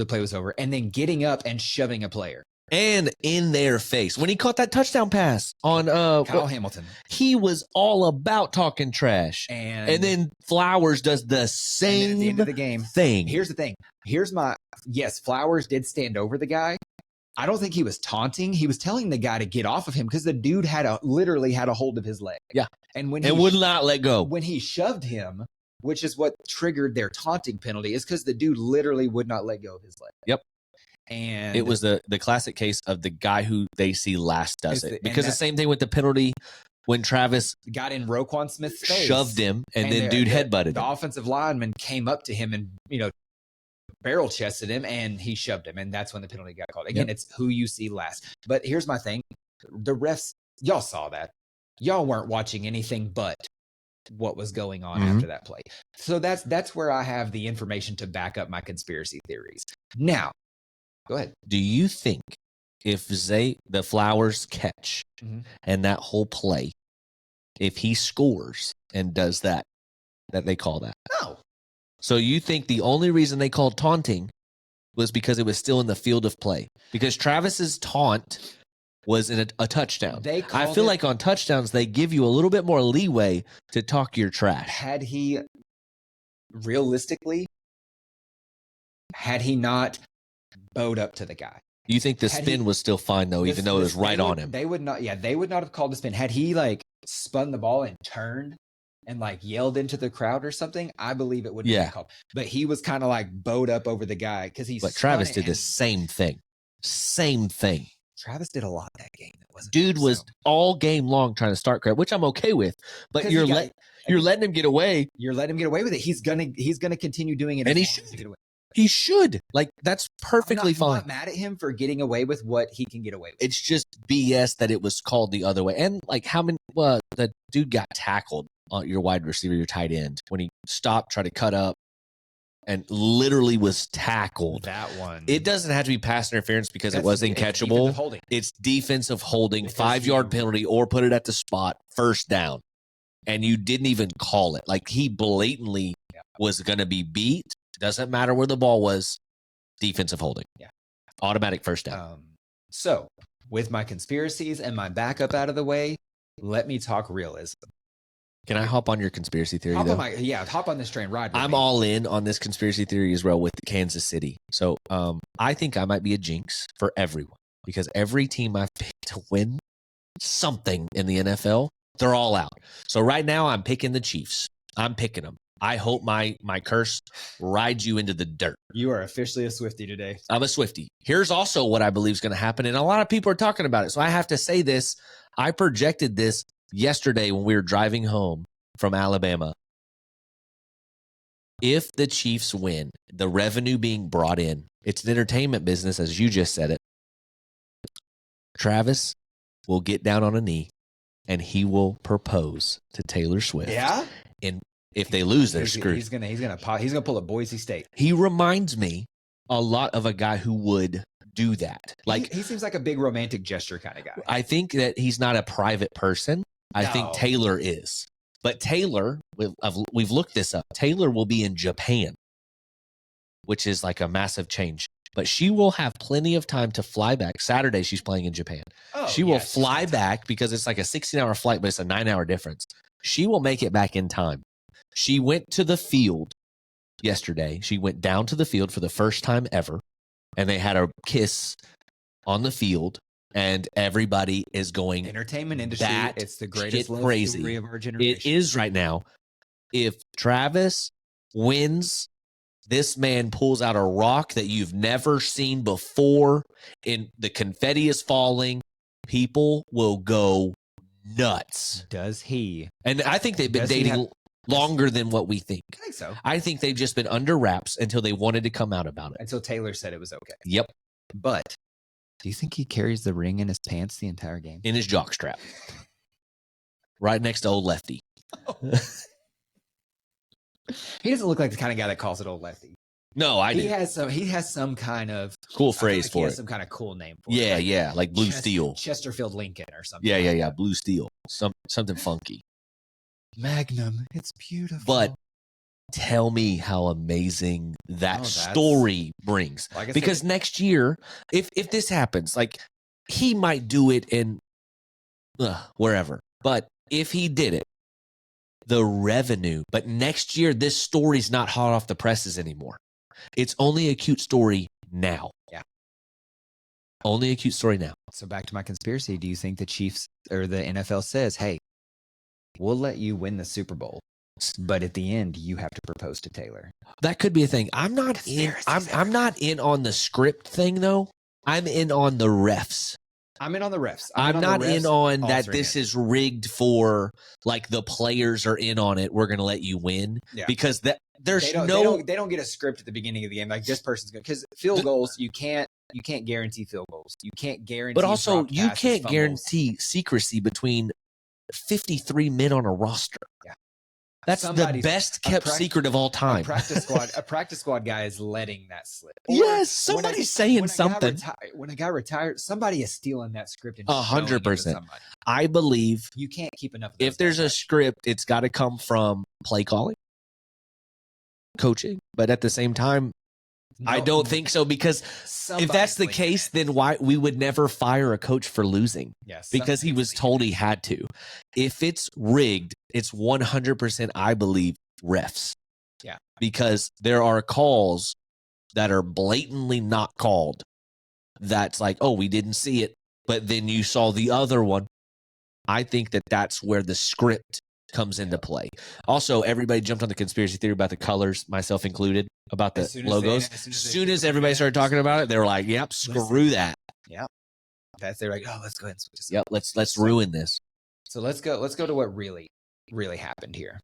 play was over, and then getting up and shoving a player. And in their face. When he caught that touchdown pass on Kyle Hamilton. He was all about talking trash. And then Flowers does the same at the end of the game thing. Here's the thing. Yes, Flowers did stand over the guy. I don't think he was taunting. He was telling the guy to get off of him because the dude literally had a hold of his leg. Yeah. And would not let go. When he shoved him, which is what triggered their taunting penalty, is because the dude literally would not let go of his leg. Yep. And it was the classic case of the guy who they see last does it. Because the same thing with the penalty when Travis got in Roquan Smith's face, shoved him, and then dude headbutted him. The offensive lineman came up to him and, barrel chested him, and he shoved him. And that's when the penalty got called. Again, It's who you see last. But here's my thing. The refs, y'all saw that. Y'all weren't watching anything but what was going on after that play. So that's where I have the information to back up my conspiracy theories. Now, go ahead. Do you think if the Flowers catch and that whole play, if he scores and does that they call that? No. So you think the only reason they called taunting was because it was still in the field of play? Because Travis's taunt was in a touchdown. I feel like on touchdowns, they give you a little bit more leeway to talk your trash. Had he not bowed up to the guy? You think the spin was still fine, though, even though it was right on him? They would not have called the spin. Had he spun the ball and turned and yelled into the crowd or something, I believe it would have been called. But he was kind of bowed up over the guy because But Travis did the same thing. Same thing. Travis did a lot that game. That wasn't Dude him, was so. all game long trying to start crap, which I'm okay with. But you're letting him get away. You're letting him get away with it. He's gonna continue doing it, and he should. He should. Like, that's perfectly fine. I'm not mad at him for getting away with what he can get away with. It's just BS that it was called the other way. And like, how many? Well, the dude got tackled on your wide receiver, your tight end, when he stopped, tried to cut up, and literally was tackled. That one. It doesn't have to be pass interference because it wasn't catchable. It's defensive holding, 5-yard penalty, or put it at the spot, first down. And you didn't even call it. Like, he blatantly was going to be beat. Doesn't matter where the ball was. Defensive holding. Yeah. Automatic first down. So, with my conspiracies and my backup out of the way, let me talk realism. Can I hop on your conspiracy theory, though? Hop on this train. Ride with I'm me. all in on this conspiracy theory as well with Kansas City. So I think I might be a jinx for everyone because every team I've picked to win something in the NFL, they're all out. So right now I'm picking the Chiefs. I'm picking them. I hope my curse rides you into the dirt. You are officially a Swiftie today. I'm a Swiftie. Here's also what I believe is going to happen, and a lot of people are talking about it. So I have to say this. I projected this yesterday when we were driving home from Alabama. If the Chiefs win, the revenue being brought in, it's an entertainment business, as you just said it. Travis will get down on a knee, and he will propose to Taylor Swift. Yeah? And if they lose, they're screwed. He's gonna pull a Boise State. He reminds me a lot of a guy who would do that. Like, he seems like a big romantic gesture kind of guy. I think that he's not a private person. I think Taylor is. But Taylor, we've looked this up. Taylor will be in Japan, which is like a massive change. But she will have plenty of time to fly back. Saturday, she's playing in Japan. She will fly back because it's like a 16-hour flight, but it's a 9-hour difference. She will make it back in time. She went to the field yesterday. She went down to the field for the first time ever, and they had a kiss on the field, and everybody is going, entertainment industry, it's the greatest love crazy. Story of our generation. It is right now. If Travis wins, this man pulls out a rock that you've never seen before, and the confetti is falling. People will go nuts. Does he? And I think they've been dating longer than what we think. I think so. I think they've just been under wraps until they wanted to come out about it. Until Taylor said it was okay. Yep. But do you think he carries the ring in his pants the entire game? In his jockstrap. Right next to old Lefty. He doesn't look like the kind of guy that calls it old Lefty. No, He has some kind of cool phrase for it. Some kind of cool name for it. Like, yeah, like Blue Steel. Chesterfield Lincoln or something. Yeah, Blue Steel. Something funky. Magnum, it's beautiful. But tell me how amazing that story brings. Like because next year, if this happens, like he might do it in wherever. But if he did it, the revenue. But next year, this story's not hot off the presses anymore. It's only a cute story now. Yeah. Only a cute story now. So back to my conspiracy. Do you think the Chiefs or the NFL says, hey, we'll let you win the Super Bowl, but at the end, you have to propose to Taylor? That could be a thing. I'm not in on the script thing, though. I'm in on the refs. I'm in on the refs. I'm not in on that this is rigged for, like, the players are in on it. We're going to let you win. Yeah. Because they don't get a script at the beginning of the game. Like, this person's going to, because field goals, you can't guarantee field goals. You can't guarantee. But also, you can't guarantee secrecy between 53 men on a roster. Yeah. That's the best kept secret of all time. A practice squad guy is letting that slip. Yes, somebody's saying something. When a guy retires, somebody is stealing that script and 100%. I believe you can't keep enough. If there's a script, it's got to come from play calling, coaching, but at the same time, I don't think so, because if that's the case, then why we would never fire a coach for losing? Yes, because he was told he had to. If it's rigged, it's 100%, I believe, refs. Yeah. Because there are calls that are blatantly not called. That's like, oh, we didn't see it, but then you saw the other one. I think that that's where the script comes into play. Also, everybody jumped on the conspiracy theory about the colors, myself included, about the logos. As soon as everybody started talking about it, they were like, yep, screw that. Yep. pass. They're like, oh, let's go ahead and switch this. Yep. Let's ruin this. So let's go to what really happened here.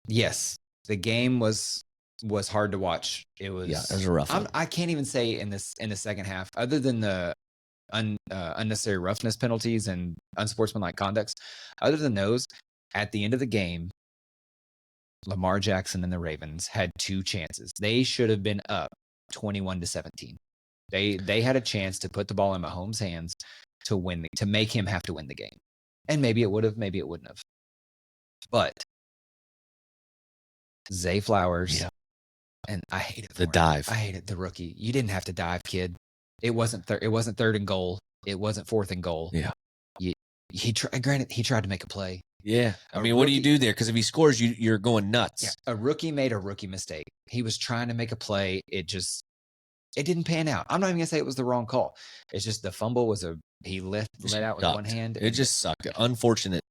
Yes, the game was hard to watch. It was it was a rough one. I can't even say in the second half, other than the unnecessary roughness penalties and unsportsmanlike conducts, other than those, at the end of the game, Lamar Jackson and the Ravens had 2 chances. They should have been up 21-17. They had a chance to put the ball in Mahomes' hands to make him have to win the game. And maybe it would have, maybe it wouldn't have. But Zay Flowers, and I hate it. The dive. I hate it. The rookie. You didn't have to dive, kid. It wasn't 3rd and goal. It wasn't 4th and goal. Yeah. Granted, he tried to make a play. Yeah. I mean, what do you do there? Because if he scores, you're going nuts. Yeah. A rookie made a rookie mistake. He was trying to make a play. It didn't pan out. I'm not even gonna say it was the wrong call. It's just the fumble was he let out with one hand. It just sucked. Unfortunate.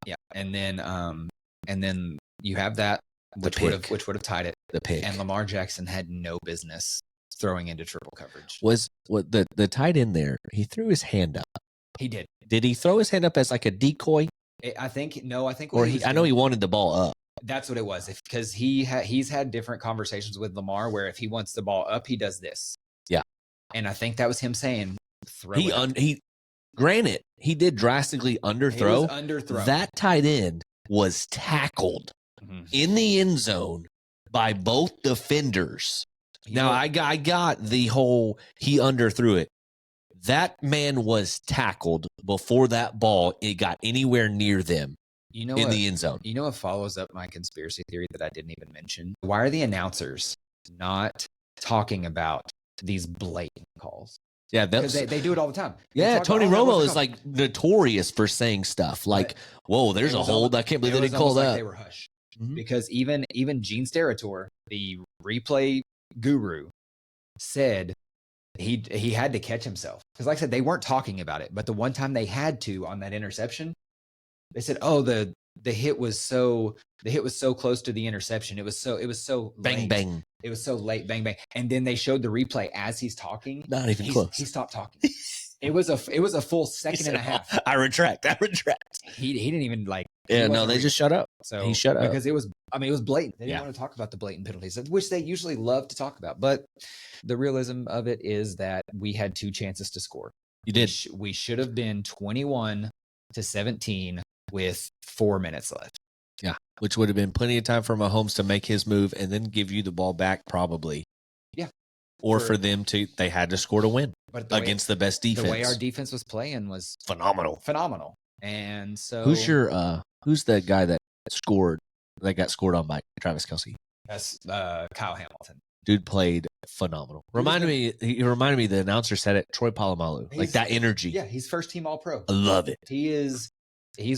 Yeah. And then you have that, which would have tied it. The pick. And Lamar Jackson had no business throwing into triple coverage. Was what the tight end there? He threw his hand up. He did. Did he throw his hand up as like a decoy? I think no. I think Or I know he wanted the ball up. That's what it was. Because he's had different conversations with Lamar where if he wants the ball up, he does this. Yeah. And I think that was him saying, throw it up. Granted, he did drastically underthrow. Underthrow. That tight end was tackled in the end zone by both defenders. Now, I got the whole he underthrew it. That man was tackled before that ball it got anywhere near them in the end zone. You know what follows up my conspiracy theory that I didn't even mention? Why are the announcers not talking about these blatant calls? Yeah, because they do it all the time. Yeah, Tony Romo is like notorious for saying stuff like, "Whoa, there's a hold! I can't believe they didn't call that." They were hushed because even Gene Steratore, the replay guru, said he had to catch himself because, like I said, they weren't talking about it. But the one time they had to on that interception, they said, "Oh, the hit was so close to the interception. It was so bang late. bang. It was so late, bang bang." And then they showed the replay as he's talking. Not even close. He stopped talking. It was a full second and a half. I retract. He didn't even like. Yeah, no, they just shut up. So he shut up because it was blatant. They didn't want to talk about the blatant penalties, which they usually love to talk about. But the realism of it is that we had 2 chances to score. You did. We should have been 21-17 with 4 minutes left. Yeah, which would have been plenty of time for Mahomes to make his move and then give you the ball back, probably. Yeah. Or for them they had to score to win against the best defense. The way our defense was playing was phenomenal. And so who's the guy that got scored on by Travis Kelce? That's Kyle Hamilton. Dude played phenomenal. He reminded me, the announcer said it, Troy Polamalu. Like that energy. Yeah, he's first team all pro. I love it. He's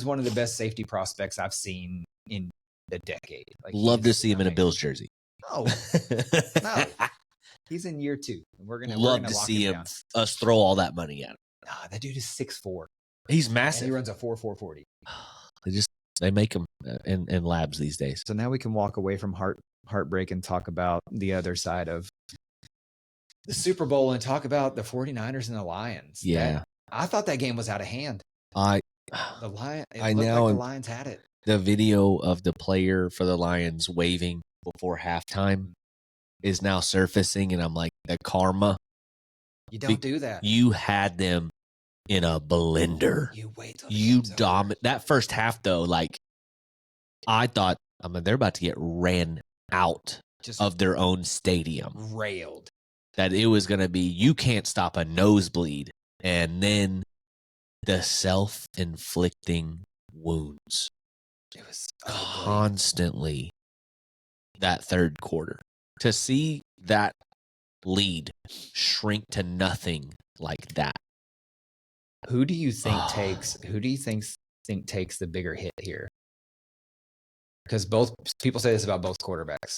one of the best safety prospects I've seen in the decade. Like, love to see him in a Bills jersey. No. He's in year 2. We're gonna see him us throw all that money at him. Nah, that dude is 6'4". He's massive. And he runs a 4.40. They make them in labs these days. So now we can walk away from heartbreak and talk about the other side of the Super Bowl and talk about the 49ers and the Lions. Yeah. I thought that game was out of hand. The Lions had it. The video of the player for the Lions waving before halftime is now surfacing, and I'm like, the karma. You don't do that. You had them in a blender. You wait till you dominate that first half, though. Like, I thought, they're about to get ran out of their own stadium. Railed. That it was going to be, you can't stop a nosebleed. And then the self-inflicting wounds. It was constantly that third quarter. To see that lead shrink to nothing like that. Who do you think takes the bigger hit here? Because both people say this about both quarterbacks.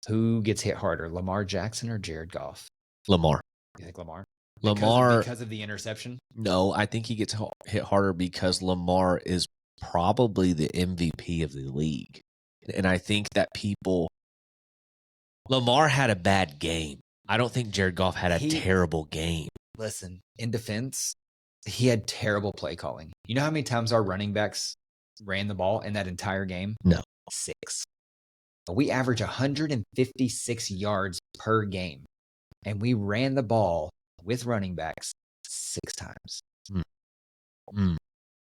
Who gets hit harder, Lamar Jackson or Jared Goff? Lamar. You think Lamar? Because of the interception? No, I think he gets hit harder because Lamar is probably the MVP of the league. And I think that Lamar had a bad game. I don't think Jared Goff had a terrible game. Listen, in defense, he had terrible play calling. You know how many times our running backs ran the ball in that entire game? No. 6. We average 156 yards per game, and we ran the ball with running backs 6 times.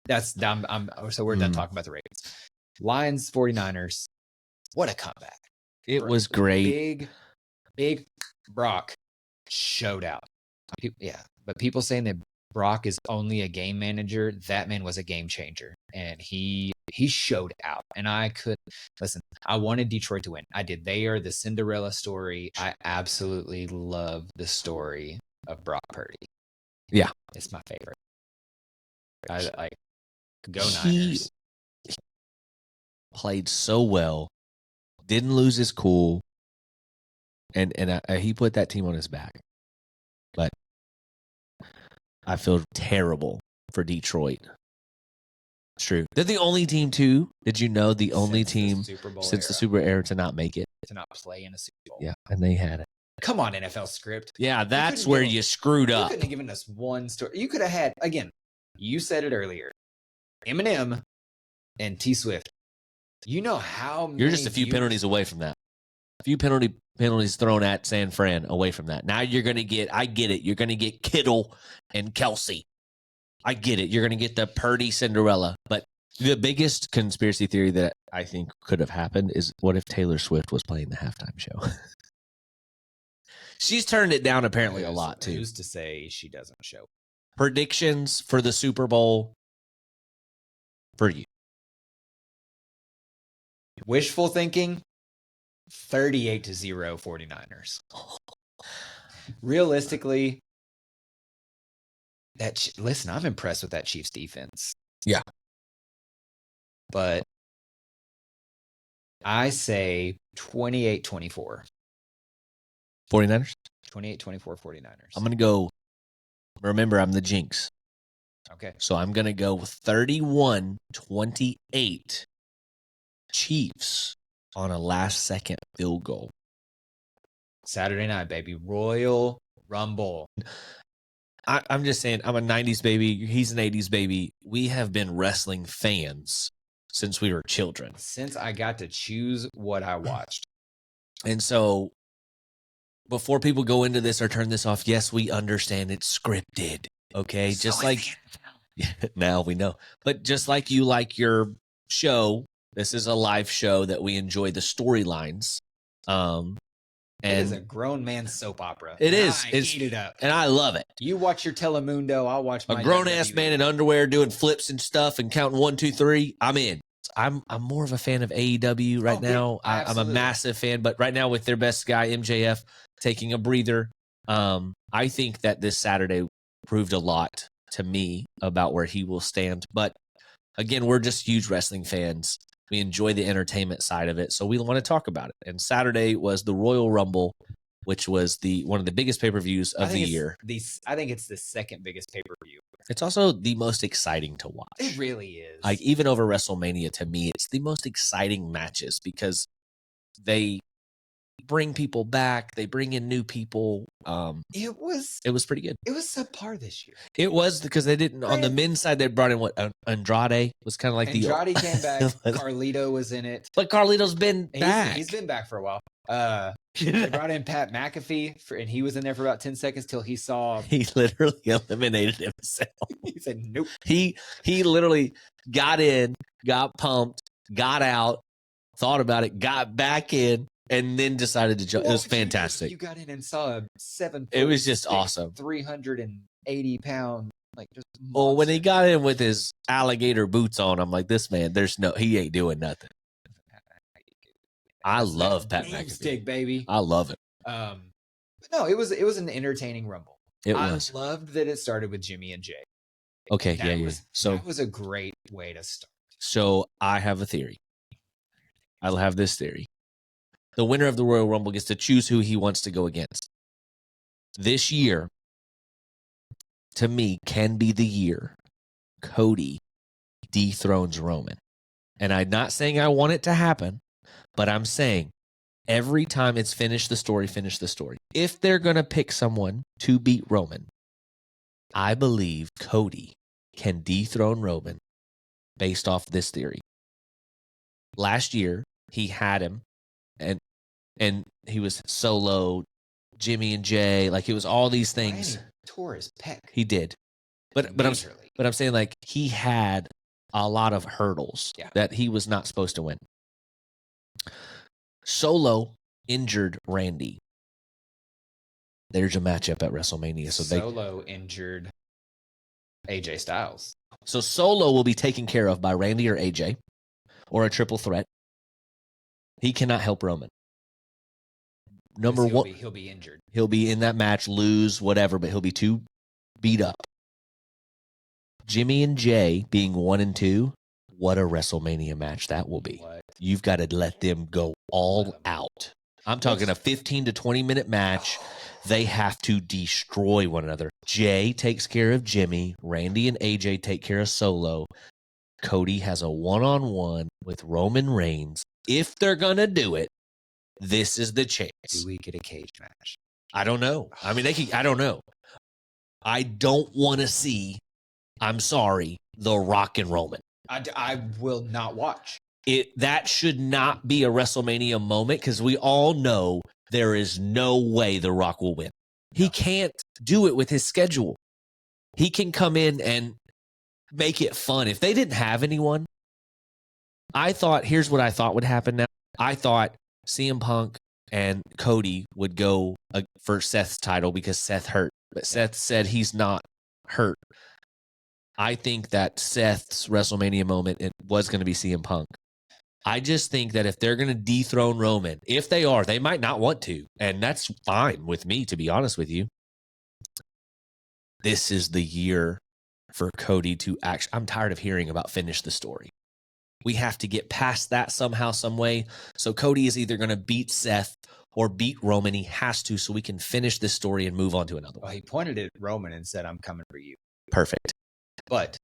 That's so we're done talking about the Ravens. Lions, 49ers. What a comeback. It was great. Big Brock showed out. Yeah, but people saying that Brock is only a game manager, that man was a game changer. And he showed out. And I wanted Detroit to win. I did. They are the Cinderella story. I absolutely love the story of Brock Purdy. Yeah. It's my favorite. I go Niners. He played so well, didn't lose his cool, and he put that team on his back. But I feel terrible for Detroit. It's true. They're the only team, too. Did you know the only team since the Super era to not make it? To not play in a Super Bowl. Yeah, and they had it. Come on, NFL script. Yeah, that's where you screwed up. You couldn't have given us one story. You could have had, again, you said it earlier, Eminem and T Swift. You know how many You're just a few penalties away from that. A few penalties thrown at San Fran away from that. Now you're going to get, I get it, you're going to get Kittle and Kelsey. I get it. You're going to get the Purdy Cinderella. But the biggest conspiracy theory that I think could have happened is what if Taylor Swift was playing the halftime show? She's turned it down apparently a lot, too. Who's to say she doesn't show? Predictions for the Super Bowl for you. Wishful thinking, 38-0 49ers. Realistically, listen, I'm impressed with that Chiefs defense. Yeah. But I say 28-24. 49ers? 28-24 49ers. I'm going to go, remember, I'm the jinx. Okay. So I'm going to go 31-28 Chiefs on a last-second field goal. Saturday night, baby. Royal Rumble. I'm just saying, I'm a 90s baby. He's an 80s baby. We have been wrestling fans since we were children. Since I got to choose what I watched. And so before people go into this or turn this off, yes, we understand it's scripted. Okay. So just like now we know. But just like you like your show, this is a live show that we enjoy the storylines. It is a grown man soap opera. It is. Eat it up. And I love it. You watch your Telemundo, I'll watch my a grown-ass man in underwear doing flips and stuff and counting 1, 2, 3. I'm in. I'm more of a fan of AEW right now. I'm a massive fan, but right now with their best guy, MJF, taking a breather, I think that this Saturday proved a lot to me about where he will stand. But again, we're just huge wrestling fans. We enjoy the entertainment side of it, so we want to talk about it. And Saturday was the Royal Rumble, which was one of the biggest pay-per-views of the year. I think it's the second biggest pay-per-view. It's also the most exciting to watch. It really is. Like even over WrestleMania, to me, it's the most exciting matches because they bring people back. They bring in new people. It was pretty good. It was subpar this year. It was because they didn't on the men's side. They brought in Andrade was kind of like Andrade came back. Carlito was in it, but Carlito's been back. He's been back for a while. They brought in Pat McAfee, and he was in there for about 10 seconds till he saw. He literally eliminated himself. He said, "Nope." He literally got in, got pumped, got out, thought about it, got back in, and then decided to jump. It was fantastic. You got in and saw a 7. It was just awesome. 380-pound, like just. Well, when he got in with his alligator boots on, I'm like, this man, he ain't doing nothing. I love Pat McAfee. Stick, baby. I love it. But no, it was an entertaining Rumble. I loved that it started with Jimmy and Jay. Okay, yeah. So that was a great way to start. So I have a theory. I'll have this theory. The winner of the Royal Rumble gets to choose who he wants to go against. This year, to me, can be the year Cody dethrones Roman. And I'm not saying I want it to happen, but I'm saying Every time it's finish the story. If they're going to pick someone to beat Roman, I believe Cody can dethrone Roman based off this theory. Last year, he had him, and he was Solo, Jimmy and Jay. Like, it was all these things. Randy tore his pec. He did. But I'm saying, like, he had a lot of hurdles that he was not supposed to win. Solo injured Randy. There's a matchup at WrestleMania. Solo injured AJ Styles. So Solo will be taken care of by Randy or AJ or a triple threat. He cannot help Roman. Number one, he'll be injured. He'll be in that match, lose, whatever, but he'll be too beat up. Jimmy and Jay being 1 and 2, what a WrestleMania match that will be. What? You've got to let them go all out. I'm talking a 15 to 20-minute match. They have to destroy one another. Jay takes care of Jimmy. Randy and AJ take care of Solo. Cody has a one-on-one with Roman Reigns. If they're going to do it, this is the chance. Do we get a cage match? I don't know. I mean, I don't know. I don't want to see, I'm sorry, The Rock and Roman. I will not watch. That should not be a WrestleMania moment because we all know there is no way The Rock will win. He can't do it with his schedule. He can come in and make it fun. If they didn't have anyone, here's what I thought would happen now. I thought CM Punk and Cody would go for Seth's title because Seth hurt. But Seth said he's not hurt. I think that Seth's WrestleMania moment, it was going to be CM Punk. I just think that if they're going to dethrone Roman, if they are, they might not want to. And that's fine with me, to be honest with you. This is the year for Cody to actually, I'm tired of hearing about finish the story. We have to get past that somehow, some way. So Cody is either going to beat Seth or beat Roman. He has to, so we can finish this story and move on to another one. Well, he pointed at Roman and said, "I'm coming for you." Perfect. But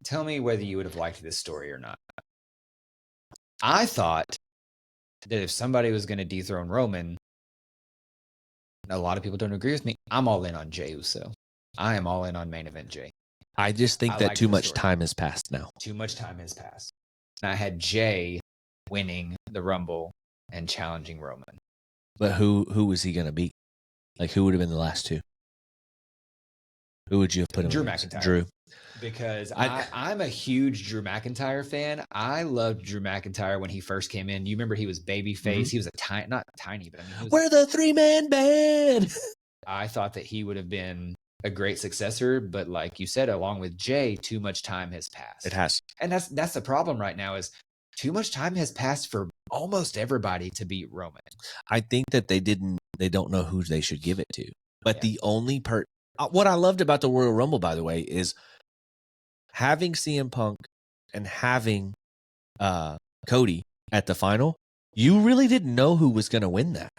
tell me whether you would have liked this story or not. I thought that if somebody was going to dethrone Roman, a lot of people don't agree with me. I'm all in on Jey Uso. I am all in on main event Jey. I just think that too much time has passed now. Too much time has passed. And I had Jey winning the Rumble and challenging Roman. But who was he going to beat? Like, who would have been the last two? Who would you have put him Drew against? McIntyre. Drew. Because I'm a huge Drew McIntyre fan. I loved Drew McIntyre when he first came in. You remember he was babyface. Mm-hmm. He was not tiny, but I mean, we're the 3-man band. I thought that he would have been a great successor, but like you said, along with Jey, too much time has passed. It has, and that's the problem right now. Is too much time has passed for almost everybody to beat Roman. I think that they don't know who they should give it to. But the only what I loved about the Royal Rumble, by the way, is having CM Punk and having Cody at the final. You really didn't know who was going to win that.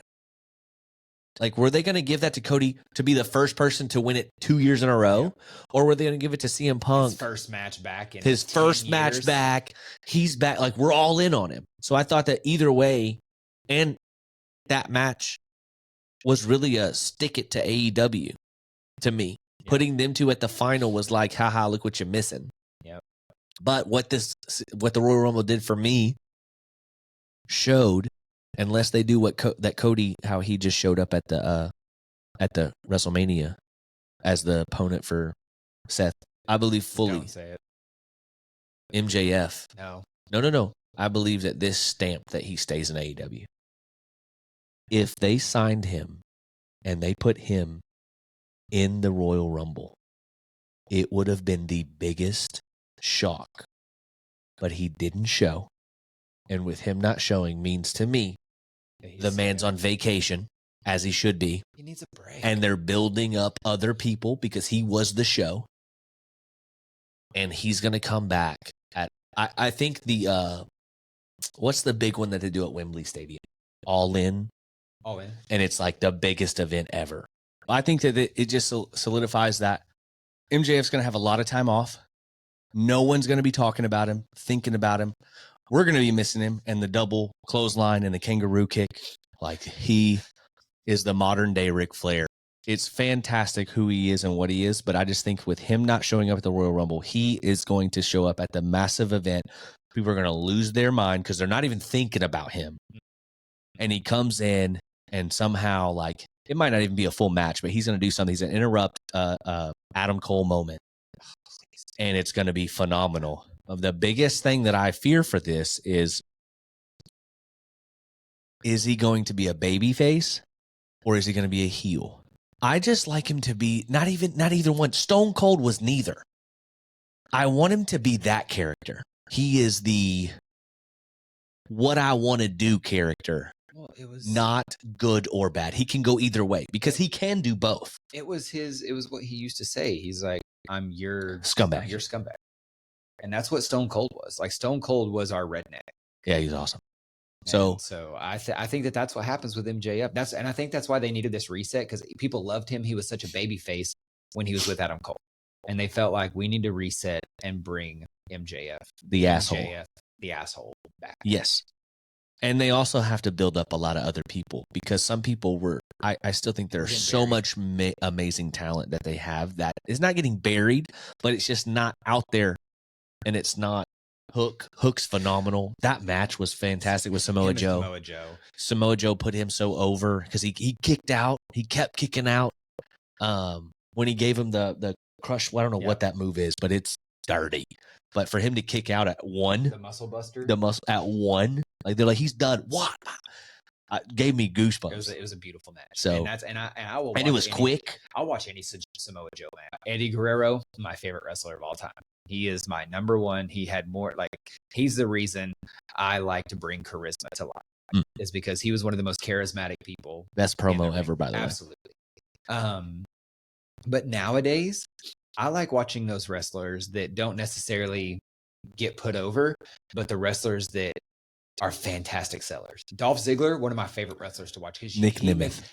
Like, were they going to give that to Cody to be the first person to win it 2 years in a row? Yeah. Or were they going to give it to CM Punk? His first match back. His first match back. He's back. Like, we're all in on him. So I thought that either way, and that match was really a stick it to AEW to me. Yeah. Putting them two at the final was like, haha, look what you're missing. Yep. But what the Royal Rumble did for me showed, unless they do that Cody, how he just showed up at the WrestleMania as the opponent for Seth. I believe fully. Don't say it. MJF. No. I believe that this stamped that he stays in AEW. If they signed him and they put him in the Royal Rumble, it would have been the biggest shock. But he didn't show. And with him not showing means to me, the man's on vacation, as he should be. He needs a break. And they're building up other people because he was the show. And he's going to come back. I think what's the big one that they do at Wembley Stadium? All In. All In. And it's like the biggest event ever. I think that it just solidifies that MJF's going to have a lot of time off. No one's going to be talking about him, thinking about him. we're going to be missing him. And the double clothesline and the kangaroo kick, like he is the modern day Ric Flair. It's fantastic who he is and what he is, but I just think with him not showing up at the Royal Rumble, he is going to show up at the massive event. People are going to lose their mind because they're not even thinking about him. And he comes in and somehow, like, it might not even be a full match, but he's going to do something. He's going to interrupt Adam Cole moment, and it's going to be phenomenal. The biggest thing that I fear for this is he going to be a baby face or is he going to be a heel? I just like him to be not either one. Stone Cold was neither. I want him to be that character. He is the what I want to do character. Well, it was not good or bad. He can go either way because he can do both. It was what he used to say. He's like, I'm your scumbag. Your scumbag. And that's what Stone Cold was. Like, Stone Cold was our redneck. Yeah, he's awesome. So I think that's what happens with MJF. And I think that's why they needed this reset, because people loved him. He was such a baby face when he was with Adam Cole. And they felt like we need to reset and bring MJF, the asshole back. Yes. And they also have to build up a lot of other people, because some people I still think there's so much amazing talent that they have that is not getting buried, but it's just not out there, and it's not Hook's phenomenal. That match was fantastic with Samoa Joe. Samoa Joe put him so over because he kicked out. He kept kicking out. When he gave him the crush, well, I don't know what that move is, but it's dirty. But for him to kick out at one, the muscle buster, at one, like they're like, he's done. What? Gave me goosebumps. It was a beautiful match. So I will. And it was quick. I'll watch any Samoa Joe match. Eddie Guerrero, my favorite wrestler of all time. He is my number one. He had more, like, he's the reason I like to bring charisma to life. Is because he was one of the most charismatic people. Best promo ever, by the way. Absolutely. But nowadays, I like watching those wrestlers that don't necessarily get put over, but the wrestlers that are fantastic sellers. Dolph Ziggler, one of my favorite wrestlers to watch. Nick Nemeth.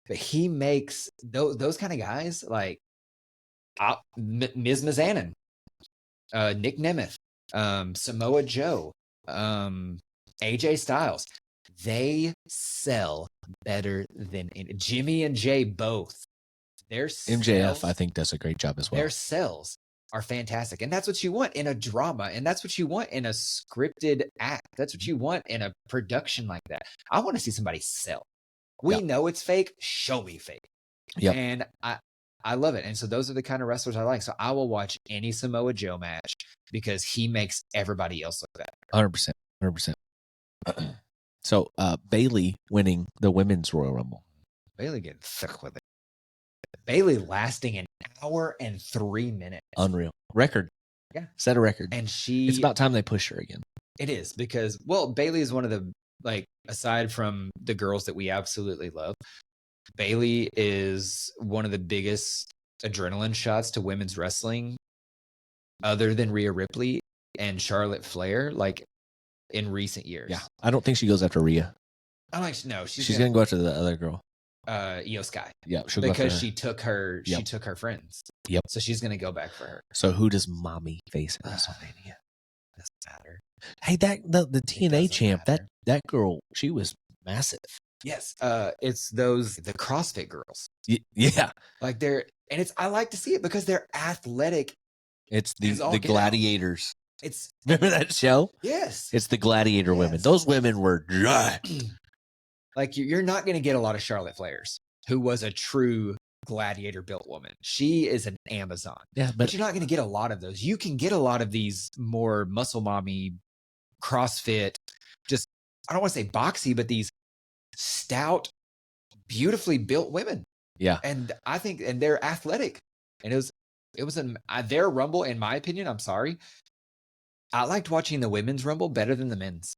But he makes those kind of guys, like Miz Mizanin, Nick Nemeth, Samoa Joe, AJ Styles. They sell better than Jimmy and Jay both. Their MJF, I think, does a great job as well. Their sells are fantastic. And that's what you want in a drama. And that's what you want in a scripted act. That's what you want in a production like that. I want to see somebody sell. We know it's fake. Show me fake. Yeah. And I love it. And so those are the kind of wrestlers I like. So I will watch any Samoa Joe match because he makes everybody else look better. 100%. 100%. So Bayley winning the Women's Royal Rumble. Bayley getting thick with it. Bayley lasting an hour and 3 minutes. Unreal. Record. Yeah. Set a record. And it's about time they push her again. It is, because, well, Bayley is one of the, like, aside from the girls that we absolutely love, Bayley is one of the biggest adrenaline shots to women's wrestling other than Rhea Ripley and Charlotte Flair, like, in recent years. Yeah. I don't think she goes after Rhea. No, she's going to go after the other girl. Io Sky. Yeah, because she took her friends. Yep. So she's gonna go back for her. So who does Mommy face at WrestleMania? Doesn't matter. Hey, the TNA champ, that girl, she was massive. Yes. It's the CrossFit girls. Yeah. Like I like to see it because they're athletic. It's the gladiators. It's remember that show? Yes. It's the gladiator women. Those women were jacked. Like, you're not going to get a lot of Charlotte Flairs, who was a true gladiator built woman. She is an Amazon. Yeah, but you're not going to get a lot of those. You can get a lot of these more muscle mommy, CrossFit, just, I don't want to say boxy, but these stout, beautifully built women. Yeah. And I think, and they're athletic. And it was their Rumble, in my opinion. I'm sorry. I liked watching the women's Rumble better than the men's.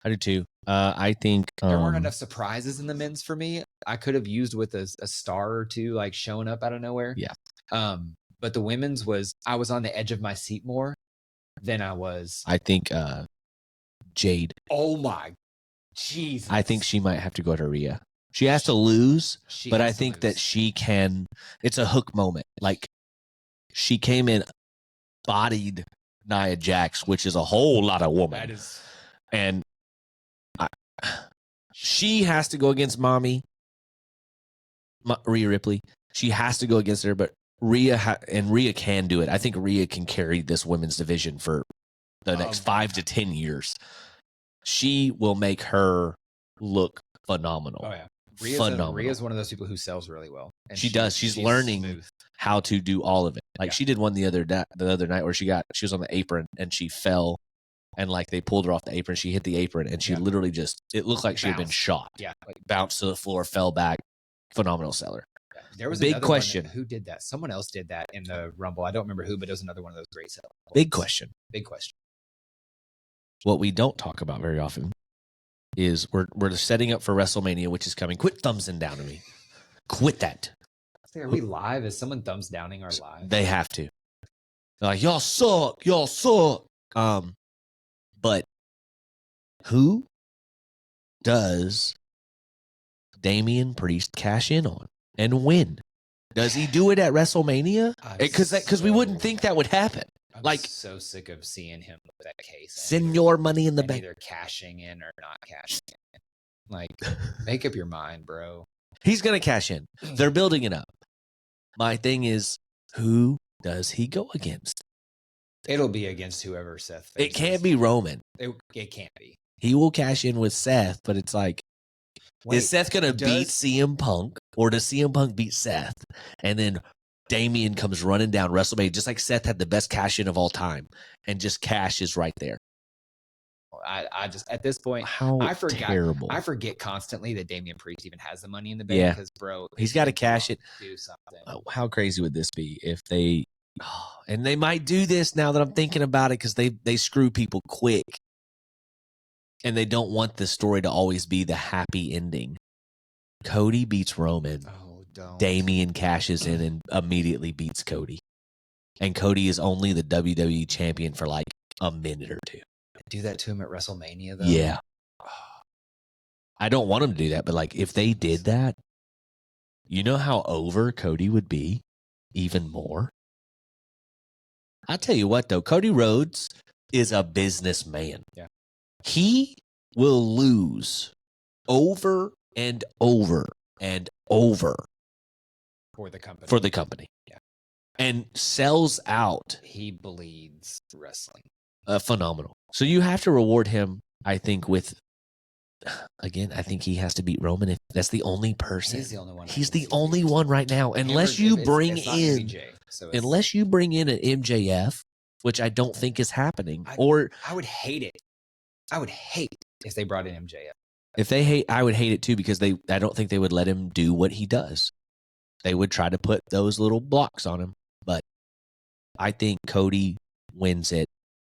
I do too. I think there weren't enough surprises in the men's for me. I could have used with a star or two, like, showing up out of nowhere. Yeah. But the women's I was on the edge of my seat more than I was. I think Jade. Oh my Jesus. I think she might have to go to Rhea. She has to lose, but I think that she can. It's a hook moment. Like, she came in bodied Nia Jax, which is a whole lot of woman. That is, and she has to go against Rhea Ripley. She has to go against her, but Rhea can do it. I think Rhea can carry this women's division for the next 5 to 10 years. She will make her look phenomenal. Oh yeah, Phenomenal. Rhea's one of those people who sells really well. And she does. She's learning smooth. How to do all of it. Like she did one the other night where she was on the apron and she fell, and like they pulled her off the apron. She hit the apron and she literally it looked like she had been shot. Yeah, like bounced to the floor, fell back. Phenomenal seller. Yeah. There was big question. Who did that? Someone else did that in the Rumble. I don't remember who, but it was another one of those great sellers. Big question. Big question. What we don't talk about very often is we're setting up for WrestleMania, which is coming. Quit thumbsing down to me. Quit that. Are we live? Is someone thumbs downing our live? They have to. They're like, y'all suck. Y'all suck. But who does Damian Priest cash in on and win? Does he do it at WrestleMania? Because we wouldn't think that would happen. I'm so sick of seeing him with that case. Send your money in the bank. Either cashing in or not cashing in. Like, make up your mind, bro. He's going to cash in. They're building it up. My thing is, who does he go against? It'll be against whoever Seth faces. It can't be Roman. It can't be. He will cash in with Seth, but it's like, is Seth going to beat CM Punk, or does CM Punk beat Seth? And then Damian comes running down WrestleMania, just like Seth had the best cash in of all time, and just cash is right there. I just, at this point, terrible. I forget constantly that Damian Priest even has the money in the bank because, bro, he's got to cash it. Do something. How crazy would this be if they, and they might do this now that I'm thinking about it, because they screw people quick, and they don't want the story to always be the happy ending. Cody beats Roman. Oh, don't. Damian cashes in and immediately beats Cody. And Cody is only the WWE champion for like a minute or two. Do that to him at WrestleMania, though? Yeah. I don't want him to do that, but like if they did that, you know how over Cody would be even more? I'll tell you what, though. Cody Rhodes is a businessman. Yeah. He will lose over and over and over for the company. Yeah. And sells out. He bleeds wrestling. Phenomenal. So you have to reward him, I think, with, again, I think he has to beat Roman. If that's the only person. He's the only one. He's the only one right now. Unless you bring in an MJF, which I don't think is happening. I would hate it. I would hate if they brought in MJF. I would hate it too, because I don't think they would let him do what he does. They would try to put those little blocks on him. But I think Cody wins it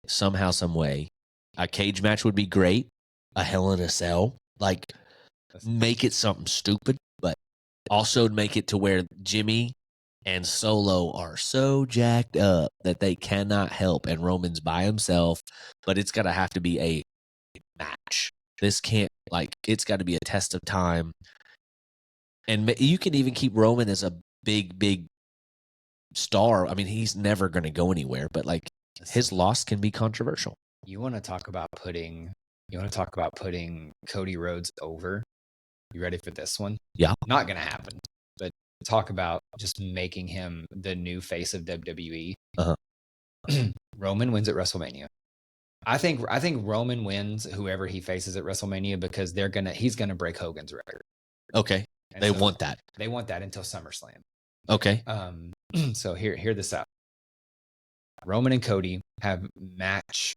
somehow, some way. A cage match would be great. A Hell in a Cell. Like, make it something stupid, but also make it to where Jimmy and Solo are so jacked up that they cannot help, and Roman's by himself, but it's got to have to be a match. This can't, it's got to be a test of time. And you can even keep Roman as a big, big star. I mean, he's never going to go anywhere, but his loss can be controversial. You want to talk about putting Cody Rhodes over? You ready for this one? Yeah. Not going to happen. But talk about just making him the new face of WWE. Roman wins at WrestleMania. I think Roman wins whoever he faces at WrestleMania, because he's gonna break Hogan's record. Okay. And they want that. They want that until SummerSlam. Okay. So hear this out. Roman and Cody have match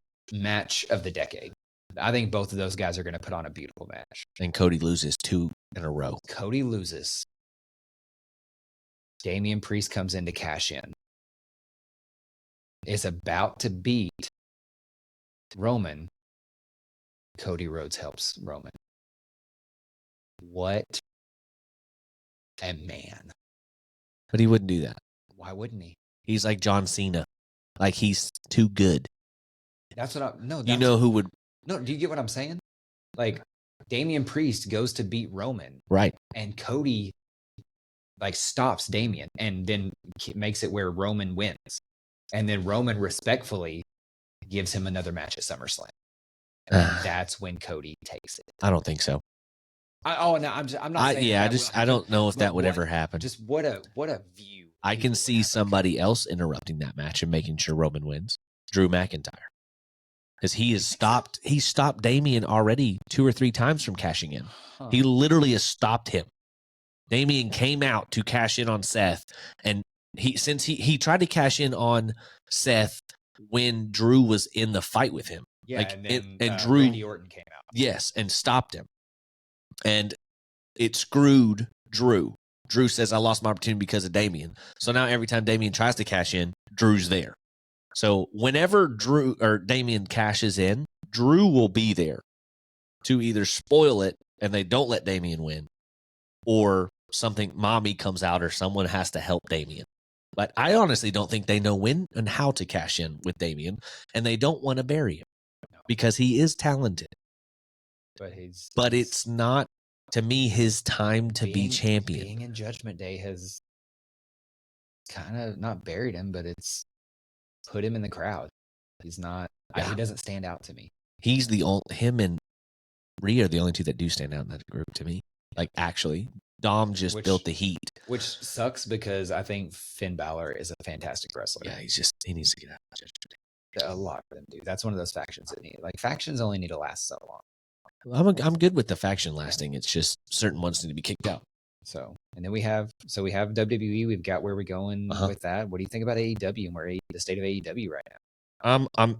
of the decade. I think both of those guys are going to put on a beautiful match. And Cody loses 2 in a row. Cody loses. Damian Priest comes in to cash in. Is about to beat Roman. Cody Rhodes helps Roman. What a man. But he wouldn't do that. Why wouldn't he? He's like John Cena. Like, he's too good. That's what who would. No, do you get what I'm saying? Like, Damian Priest goes to beat Roman. Right. And Cody stops Damian and then makes it where Roman wins. And then Roman respectfully gives him another match at SummerSlam. And that's when Cody takes it. I don't think so. I'm not saying I don't know if that would ever happen. Just what a view. I can see somebody else interrupting that match and making sure Roman wins. Drew McIntyre. Because he stopped Damian already 2 or 3 times from cashing in. He literally has stopped him. Damian came out to cash in on Seth, and he tried to cash in on Seth when Drew was in the fight with him. Yeah, like, and then Drew, Randy Orton came out. Yes, and stopped him. And it screwed Drew. Drew says, I lost my opportunity because of Damian. So now every time Damian tries to cash in, Drew's there. So whenever Damian cashes in, Drew will be there to either spoil it and they don't let Damian win, or something, mommy comes out or someone has to help Damian. But I honestly don't think they know when and how to cash in with Damian, and they don't want to bury him because he is talented. But it's not, to me, his time to be champion. Being in Judgment Day has kind of not buried him, but it's put him in the crowd. He's not. He doesn't stand out to me. He's him and Rhea are the only two that do stand out in that group to me. Like, actually, Dom just built the heat, which sucks because I think Finn Balor is a fantastic wrestler. Yeah, he needs to get out of Judgment Day. A lot of them do. That's one of those factions that need. Like, factions only need to last so long. I'm good with the faction lasting. It's just certain ones need to be kicked out. So, and then we have WWE. We've got where we're going with that. What do you think about AEW and where the state of AEW right now?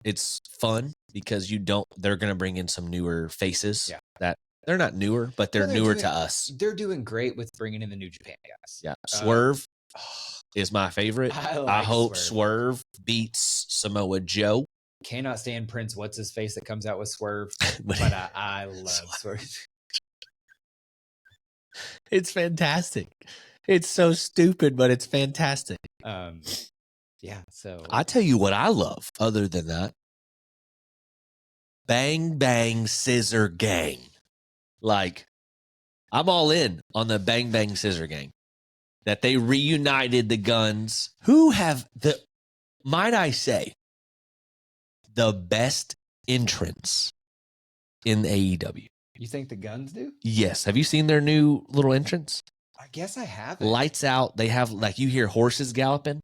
It's fun because they're going to bring in some newer faces. Yeah. That they're not newer, but they're newer to us. They're doing great with bringing in the New Japan guys. Yeah. Swerve is my favorite. I hope Swerve beats Samoa Joe. Cannot stand Prince. What's his face that comes out with Swerve? but I love Swerve. It's fantastic. It's so stupid, but it's fantastic. Yeah. So I tell you what I love. Other than that, Bang Bang Scissor Gang. Like, I'm all in on the Bang Bang Scissor Gang. That they reunited the Guns, who have might I say, the best entrance in AEW. You think the Guns do? Yes. Have you seen their new little entrance? I guess I haven't. Lights out. They have, like, you hear horses galloping,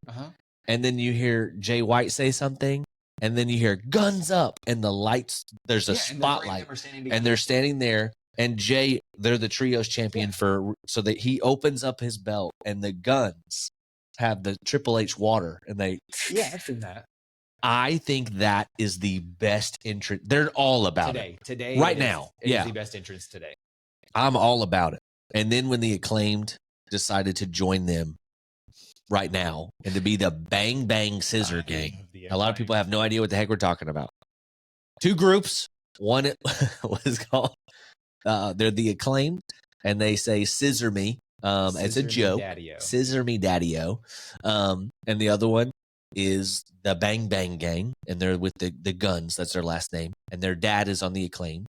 and then you hear Jay White say something, and then you hear guns up, and the lights, there's a spotlight, and they're standing there, and Jay, they're the trios champion so that he opens up his belt, and the Guns have the Triple H water, and they... Yeah, I've seen that. I think that is the best entrance. They're all about it. Today. Right now. It is the best entrance today. I'm all about it. And then when the Acclaimed decided to join them right now and to be the Bang Bang Scissor Gang, a lot of people have no idea what the heck we're talking about. 2 groups. One was called, they're the Acclaimed, and they say scissor me as a joke. Scissor me daddy-o. And the other one is the Bang Bang Gang, and they're with the Guns. That's their last name. And their dad is on the Acclaim.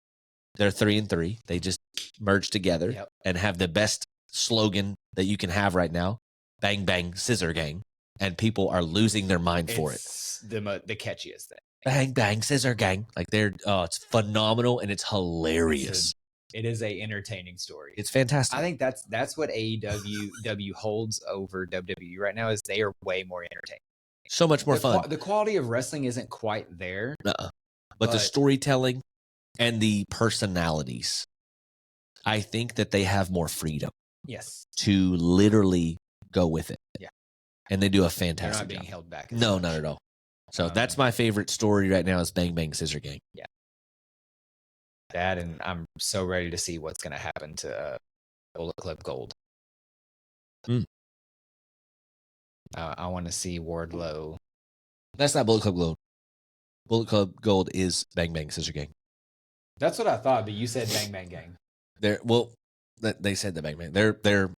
They're 3-3. They just merged together and have the best slogan that you can have right now: Bang Bang Scissor Gang. And people are losing their mind for it. It's the catchiest thing. Bang Bang Scissor Gang. Like, it's phenomenal and it's hilarious. It is a entertaining story. It's fantastic. I think that's what AEW holds over WWE right now, is they are way more entertaining. So much more fun. The quality of wrestling isn't quite there. But the storytelling and the personalities, I think that they have more freedom. Yes. To literally go with it. Yeah. And they do a fantastic job. They're not being held back. No, not at all. So that's my favorite story right now is Bang Bang Scissor Gang. Yeah. That, and I'm so ready to see what's going to happen to Bullet Club Gold. I want to see Wardlow. That's not Bullet Club Gold. Bullet Club Gold is Bang Bang Scissor Gang. That's what I thought, but you said Bang Bang Gang. They said the Bang Bang. They're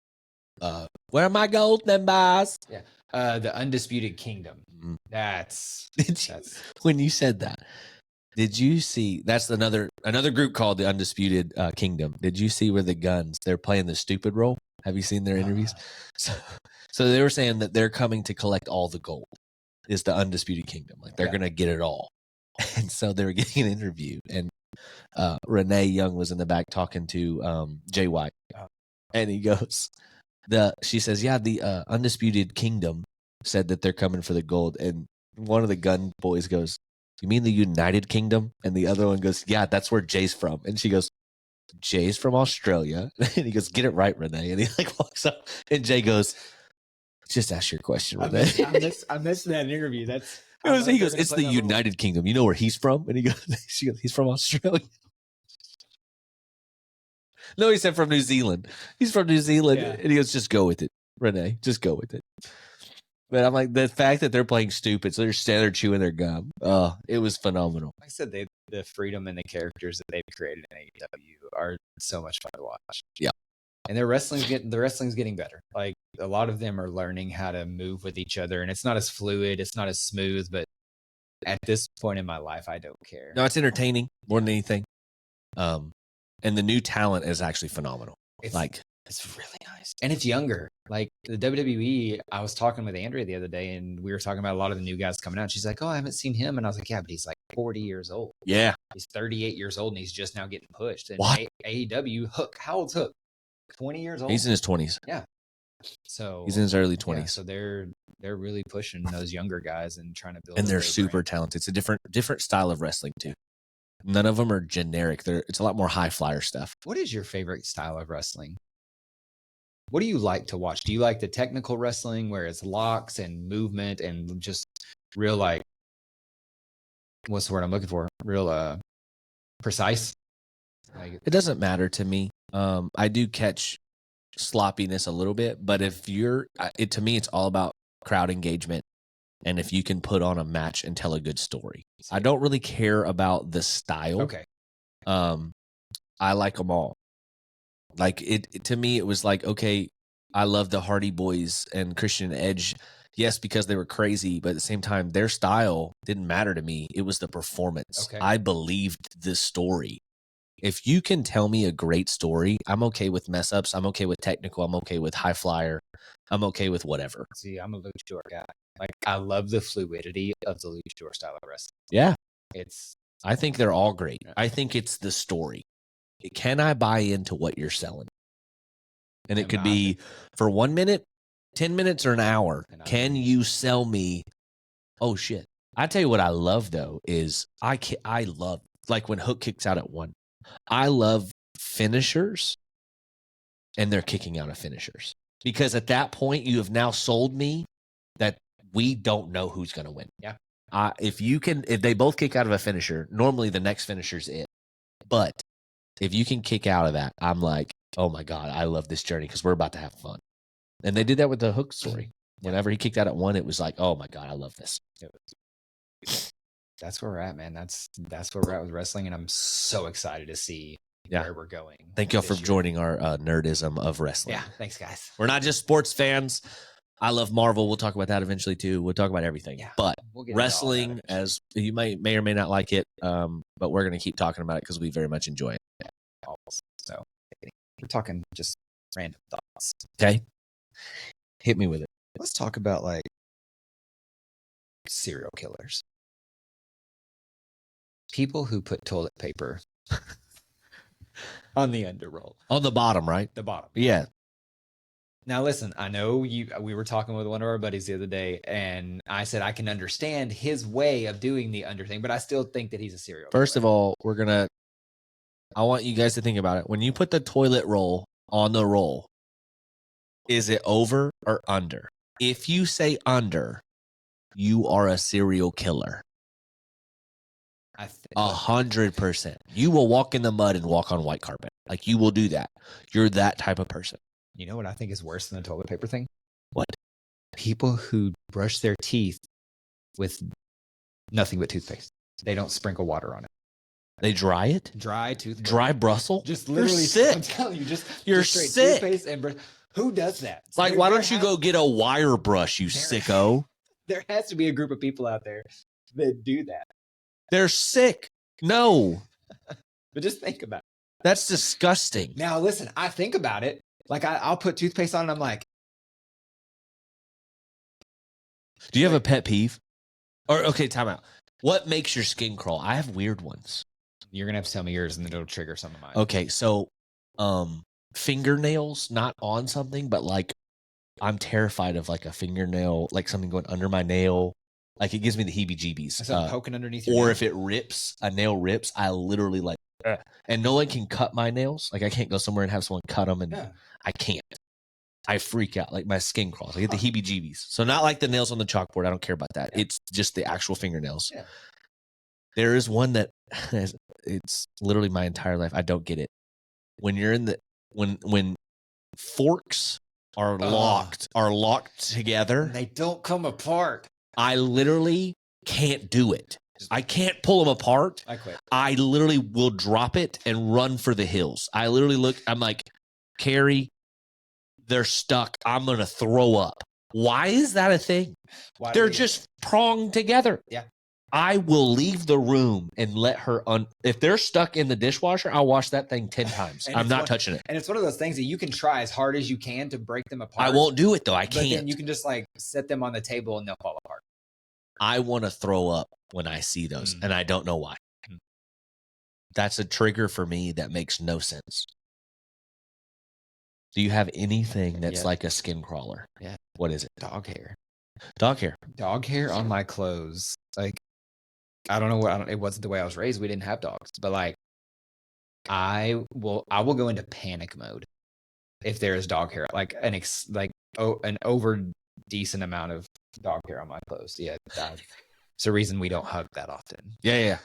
where are my gold then, boys? Yeah. The Undisputed Kingdom. That's when you said that. Did you see? That's another group called the Undisputed Kingdom. Did you see where the Guns? They're playing the stupid role. Have you seen their interviews? So they were saying that they're coming to collect all the gold. is the undisputed kingdom. Like they're going to get it all. And so they were getting an interview, and Renee Young was in the back talking to Jay White. And he goes, she says, yeah, the undisputed kingdom said that they're coming for the gold. And one of the gun boys goes, you mean the United Kingdom? And the other one goes, yeah, that's where Jay's from. And she goes, Jay's from Australia. And he goes, get it right, Renee. And he like walks up, and Jay goes, just ask your question, Renee. I missed that interview. He goes, it's the United Kingdom. You know where he's from? And she goes, he's from Australia. No, he said from New Zealand. He's from New Zealand. Yeah. And he goes, just go with it, Renee. Just go with it. But I'm like, the fact that they're playing stupid, so they're standing there chewing their gum. Oh, it was phenomenal. Like I said, the freedom and the characters that they've created in AEW are so much fun to watch. Yeah. And the wrestling's getting better. Like a lot of them are learning how to move with each other, and it's not as fluid, it's not as smooth, but at this point in my life, I don't care. No, it's entertaining more than anything. And the new talent is actually phenomenal. It's really nice. And it's younger. Like the WWE, I was talking with Andrea the other day, and we were talking about a lot of the new guys coming out. She's like, oh, I haven't seen him. And I was like, yeah, but he's like 40 years old. Yeah. He's 38 years old, and he's just now getting pushed. And what? AEW, Hook, how old's Hook? 20 years old? He's in his 20s. Yeah. So he's in his early 20s. Yeah, so they're really pushing those younger guys and trying to build. And they're super brand. Talented. It's a different style of wrestling too. None of them are generic. It's a lot more high flyer stuff. What is your favorite style of wrestling? What do you like to watch? Do you like the technical wrestling where it's locks and movement and just real, like, what's the word I'm looking for? Real precise? Like, it doesn't matter to me. I do catch sloppiness a little bit, but if to me, it's all about crowd engagement. And if you can put on a match and tell a good story. I don't really care about the style. Okay. I like them all. Like to me, it was like, okay, I love the Hardy Boys and Christian Edge. Yes, because they were crazy, but at the same time, their style didn't matter to me. It was the performance. Okay. I believed the story. If you can tell me a great story, I'm okay with mess ups. I'm okay with technical. I'm okay with high flyer. I'm okay with whatever. See, I'm a luchador guy. Like, I love the fluidity of the luchador style of wrestling. Yeah. I think they're all great. I think it's the story. Can I buy into what you're selling? And it could be for 1 minute, 10 minutes, or an hour. Can you sell me? Oh, shit. I tell you what I love, though, is I love, like when Hook kicks out at 1. I love finishers, and they're kicking out of finishers. Because at that point, you have now sold me that we don't know who's going to win. Yeah. If they both kick out of a finisher, normally the next finisher's it. But if you can kick out of that, I'm like, oh my God, I love this journey because we're about to have fun. And they did that with the Hook story. Whenever he kicked out at 1, it was like, oh my God, I love this. That's where we're at, man. That's where we're at with wrestling, and I'm so excited to see where we're going. Thank y'all for joining our nerdism of wrestling. Yeah, thanks, guys. We're not just sports fans. I love Marvel. We'll talk about that eventually too. We'll talk about everything. Yeah, but wrestling, as you may or may not like it, but we're going to keep talking about it because we very much enjoy it. So we're talking just random thoughts. Okay, hit me with it. Let's talk about like serial killers. People who put toilet paper on the underroll. On the bottom, right? The bottom. Yeah. Now, listen, I know we were talking with one of our buddies the other day, and I said I can understand his way of doing the under thing, but I still think that he's a serial killer. First of all, I want you guys to think about it. When you put the toilet roll on the roll, is it over or under? If you say under, you are a serial killer. 100%. You will walk in the mud and walk on white carpet. Like, you will do that. You're that type of person. You know what I think is worse than the toilet paper thing? What? People who brush their teeth with nothing but toothpaste. They don't sprinkle water on it. They dry it? Dry toothpaste. Dry Brussels? Just literally. You're sick. I'm telling you, you're straight sick. Toothpaste and who does that? Like, why don't you go get a wire brush, you sicko? There has to be a group of people out there that do that. They're sick. No. But just think about it. That's disgusting. Now, listen, I think about it. Like, I'll put toothpaste on and I'm like. Do you have a pet peeve? Or okay, time out. What makes your skin crawl? I have weird ones. You're gonna have to tell me yours, and then it'll trigger some of mine. Okay, so fingernails, not on something, but like I'm terrified of like a fingernail, like something going under my nail. Like it gives me the heebie-jeebies. Something poking underneath your or nail? if it rips, a nail rips, I literally like, and no one can cut my nails. Like I can't go somewhere and have someone cut them, and I can't. I freak out. Like my skin crawls. I get the heebie-jeebies. So not like the nails on the chalkboard. I don't care about that. Yeah. It's just the actual fingernails. Yeah. There is one that it's literally my entire life. I don't get it. When you're in the when forks are locked together, and they don't come apart. I literally can't do it. I can't pull them apart. I quit. I literally will drop it and run for the hills. I literally look, I'm like, Carrie, they're stuck. I'm going to throw up. Why is that a thing? They're just pronged together. Yeah. I will leave the room and let her if they're stuck in the dishwasher, I'll wash that thing 10 times. I'm not touching it. And it's one of those things that you can try as hard as you can to break them apart. I won't do it though. I can't. But then you can just like set them on the table and they'll fall apart. I want to throw up when I see those, and I don't know why. That's a trigger for me that makes no sense. Do you have anything that's like a skin crawler? Yeah. What is it? Dog hair. Dog hair. Dog hair on my clothes. Like, I don't know it wasn't the way I was raised. We didn't have dogs, but like, I will go into panic mode if there is dog hair, like an over decent amount of dog hair on my clothes. Yeah, it's a reason we don't hug that often. Yeah.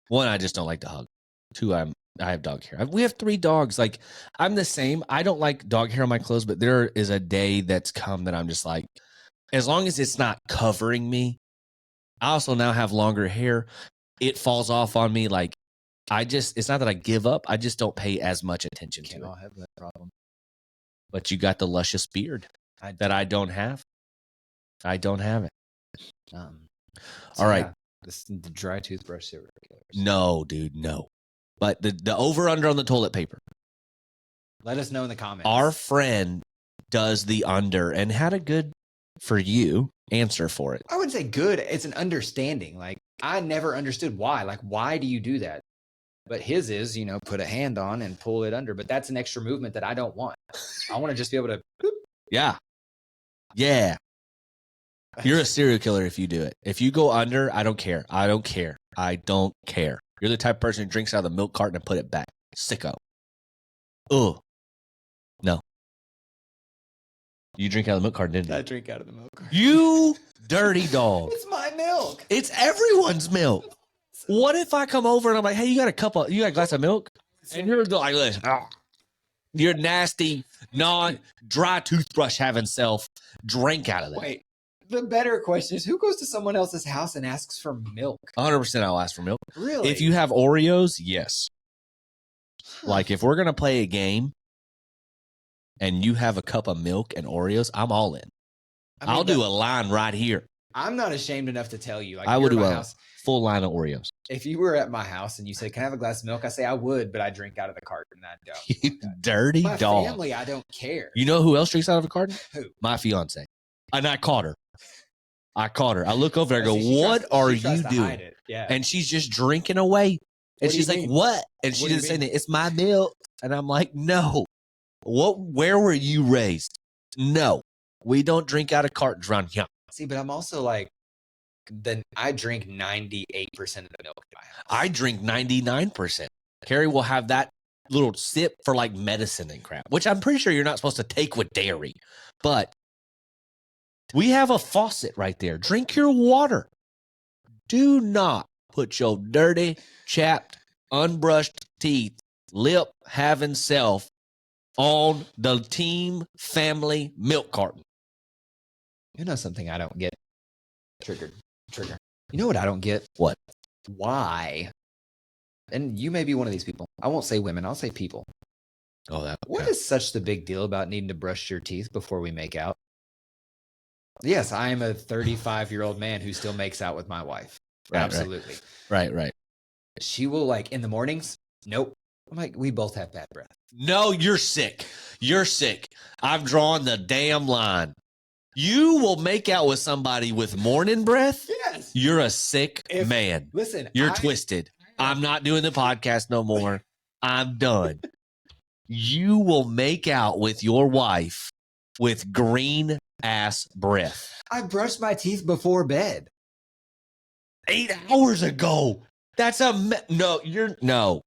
One, I just don't like to hug. Two, I have dog hair. We have 3 dogs. Like I'm the same. I don't like dog hair on my clothes, but there is a day that's come that I'm just like, as long as it's not covering me. I also now have longer hair. It falls off on me. Like it's not that I give up. I just don't pay as much attention to it. I have that problem. But you got the luscious beard that I don't have. I don't have it. All right. The dry toothbrush serial killers. No, dude, no. But the over-under on the toilet paper. Let us know in the comments. Our friend does the under and had a good, for you, answer for it. I wouldn't say good. It's an understanding. Like, I never understood why. Like, why do you do that? But his is, put a hand on and pull it under. But that's an extra movement that I don't want. I want to just be able to. Boop. Yeah. You're a serial killer if you do it. If you go under, I don't care. I don't care. You're the type of person who drinks out of the milk carton and put it back. Sicko. Ugh. No. You drink out of the milk carton, didn't you? I drink out of the milk carton. You dirty dog. It's my milk. It's everyone's milk. What if I come over and I'm like, hey, you got a glass of milk? And you're like, listen, your nasty, non-dry toothbrush having self drank out of that. Wait. The better question is, who goes to someone else's house and asks for milk? 100% I'll ask for milk. Really? If you have Oreos, yes. Like if we're going to play a game and you have a cup of milk and Oreos, I'm all in. I'll do a line right here. I'm not ashamed enough to tell you. Like, I would do a full line of Oreos. If you were at my house and you said, can I have a glass of milk? I say I would, but I drink out of the carton. I don't. You dirty dog. My family, I don't care. You know who else drinks out of a carton? Who? My fiance. And I caught her. I look over there and go, what are you doing? Yeah. And she's just drinking away. And she's like, what? And she didn't say that. It's my milk. And I'm like, no. Where were you raised? No. We don't drink out of cartons around here. See, but I'm also like, then I drink 98% of the milk in my house. I drink 99%. Carrie will have that little sip for like medicine and crap, which I'm pretty sure you're not supposed to take with dairy. But we have a faucet right there. Drink your water. Do not put your dirty, chapped, unbrushed teeth, lip having self on the team family milk carton. You know something I don't get? Trigger. You know what I don't get? What? Why? And you may be one of these people. I won't say women. I'll say people. Oh, What is such the big deal about needing to brush your teeth before we make out? Yes, I am a 35-year-old man who still makes out with my wife. Right, Absolutely. Right. She will, like, in the mornings, nope. I'm like, we both have bad breath. No, you're sick. I've drawn the damn line. You will make out with somebody with morning breath? Yes. You're a sick man. Listen, You're twisted. I'm not doing the podcast no more. I'm done. You will make out with your wife with green ass breath. I brushed my teeth before bed. 8 hours ago. That's no.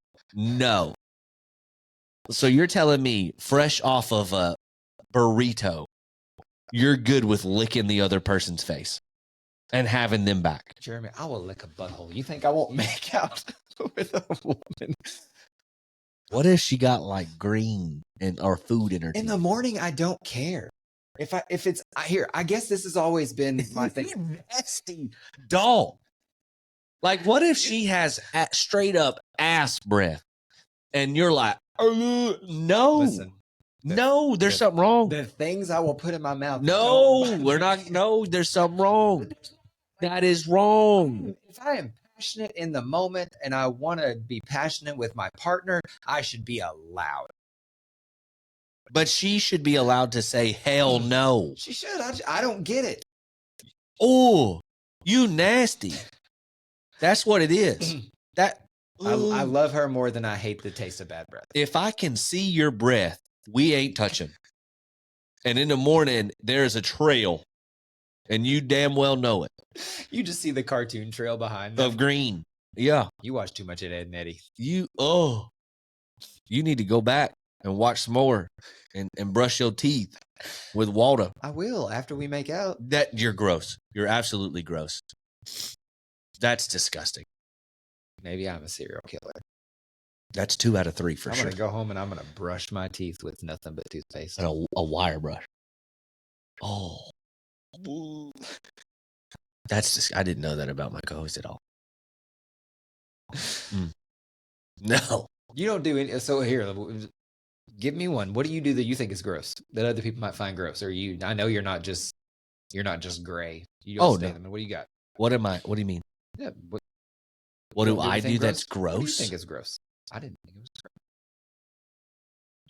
So you're telling me fresh off of a burrito, you're good with licking the other person's face and having them back. Jeremy, I will lick a butthole. You think I won't make out with a woman? What if she got like green or food in her teeth? In the morning, I don't care. If it's here, I guess this has always been my thing. You nasty dog. Like, what if she has straight up ass breath, and you're like, no, Listen, there's something wrong. The things I will put in my mouth. No, we're not. No, there's something wrong. That is wrong. If I am passionate in the moment and I want to be passionate with my partner, I should be allowed. But she should be allowed to say, hell no. She should. I don't get it. Oh, you nasty. That's what it is. I love her more than I hate the taste of bad breath. If I can see your breath, we ain't touching. And in the morning, there's a trail, and you damn well know it. You just see the cartoon trail behind them. Of green. Yeah. You watch too much of Ed and Eddie. You need to go back and watch some more and brush your teeth with water. I will after we make out. You're gross. You're absolutely gross. That's disgusting. Maybe I'm a serial killer. That's 2 out of 3 for sure. I'm going to go home and I'm going to brush my teeth with nothing but toothpaste. And a wire brush. Oh. That's just, I didn't know that about my co-host at all. No. You don't do any. So here, give me one. What do you do that you think is gross that other people might find gross? Or I know you're not just gray. You don't stay them. What do you got? What do you mean? Yeah. What do I do that's gross? What do you think is gross? I didn't think it was gross.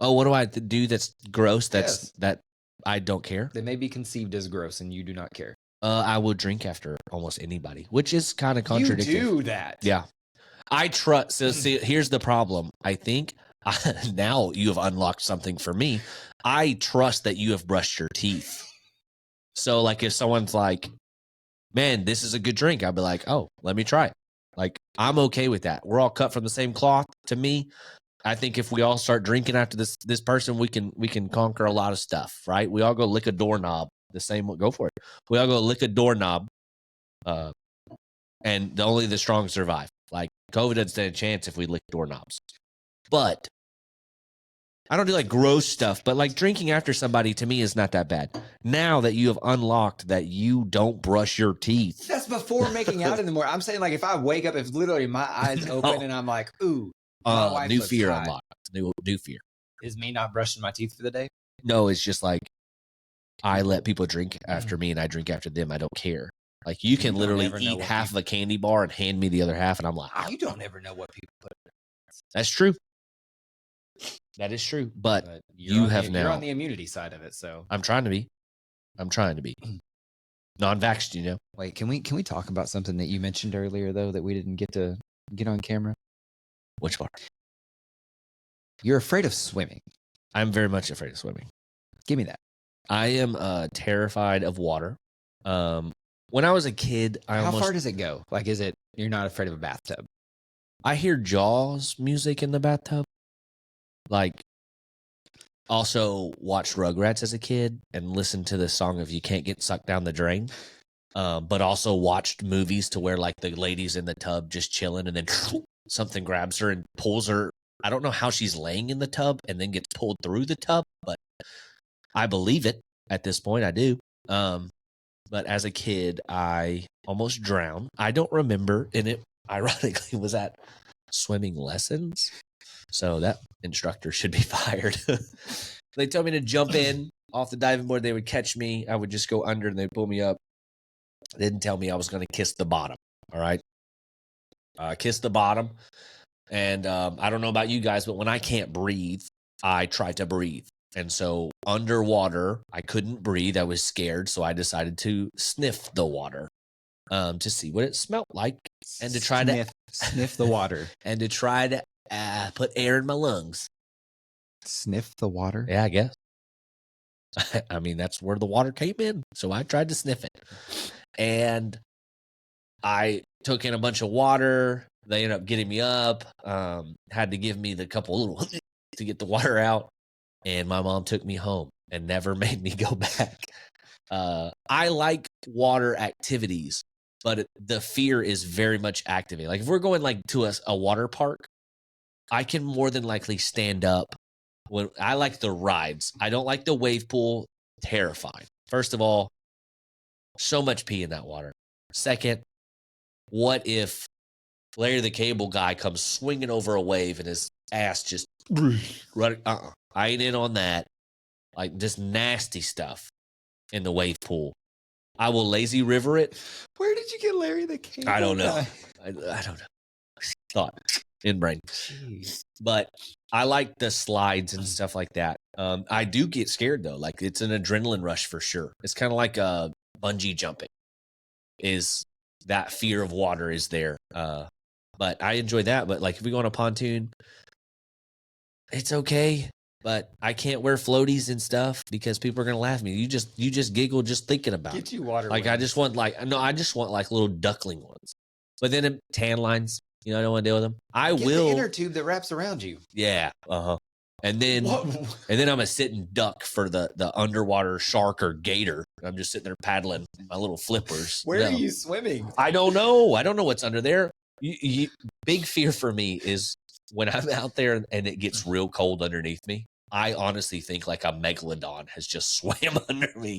Oh, what do I do that's gross? That I don't care. They may be conceived as gross, and you do not care. I will drink after almost anybody, which is kind of contradictory. You do that. Yeah. I trust. So see, here's the problem. I think now you have unlocked something for me. I trust that you have brushed your teeth. So like if someone's like, man, this is a good drink, I'll be like, oh, let me try it. Like, I'm okay with that. We're all cut from the same cloth. To me, I think if we all start drinking after this person, we can conquer a lot of stuff, right? We all go lick a doorknob. The same, go for it. We all go lick a doorknob, and only the strong survive. Like, COVID doesn't stand a chance if we lick doorknobs. But I don't do like gross stuff, but like drinking after somebody to me is not that bad. Now that you have unlocked that you don't brush your teeth. That's before making out in the morning. I'm saying like if I wake up, if literally my eyes open and I'm like, ooh, my wife new looks fear hot. unlocked. New fear. Is me not brushing my teeth for the day? No, it's just like I let people drink after me and I drink after them. I don't care. Like you can literally eat half of a candy bar and hand me the other half, and I'm like, you don't ever know what people put in there. That's true. That is true, but you're on the immunity side of it, so I'm trying to be non-vaxxed, you know. Wait, can we talk about something that you mentioned earlier though that we didn't get to get on camera? Which part? You're afraid of swimming. I'm very much afraid of swimming. Give me that. I am terrified of water. When I was a kid, how far does it go? Like, you're not afraid of a bathtub? I hear Jaws music in the bathtub. Like, also watched Rugrats as a kid and listened to the song of "You Can't Get Sucked Down the Drain." But also watched movies to where like the lady's in the tub just chilling, and then something grabs her and pulls her. I don't know how she's laying in the tub and then gets pulled through the tub, but I believe it at this point. I do. But as a kid, I almost drowned. I don't remember, and it ironically was at swimming lessons. So that instructor should be fired. They told me to jump in off the diving board. They would catch me. I would just go under and they'd pull me up. They didn't tell me I was going to kiss the bottom. All right. Kiss the bottom. And I don't know about you guys, but when I can't breathe, I try to breathe. And so underwater, I couldn't breathe. I was scared. So I decided to sniff the water. to see what it smelled like and to try to sniff the water. And to try to put air in my lungs. Sniff the water? Yeah, I guess. I mean, that's where the water came in. So I tried to sniff it. And I took in a bunch of water. They ended up getting me up. Had to give me the couple little to get the water out. And my mom took me home and never made me go back. I like water activities, but the fear is very much activating. Like if we're going like to a water park, I can more than likely stand up. When I like the rides, I don't like the wave pool. Terrifying. First of all, so much pee in that water. Second, what if Larry the Cable Guy comes swinging over a wave and his ass just running? I ain't in on that. Like just nasty stuff in the wave pool. I will lazy river it. Where did you get Larry the Cable Guy? I don't know. I don't know. Thought in brain. Jeez. But I like the slides and stuff like that. I do get scared though. Like it's an adrenaline rush for sure. It's kind of like bungee jumping. Is that fear of water is there? But I enjoy that. But like if we go on a pontoon, it's okay. But I can't wear floaties and stuff because people are gonna laugh at me. You just giggle just thinking about Get you water. Like wings. I just want like little duckling ones. But then tan lines. You know, I don't want to deal with them. Get the inner tube that wraps around you. Yeah. And then I'm gonna sit and duck for the underwater shark or gator. I'm just sitting there paddling my little flippers. Where are you swimming? I don't know. I don't know what's under there. Big fear for me is when I'm out there and it gets real cold underneath me. I honestly think like a megalodon has just swam under me.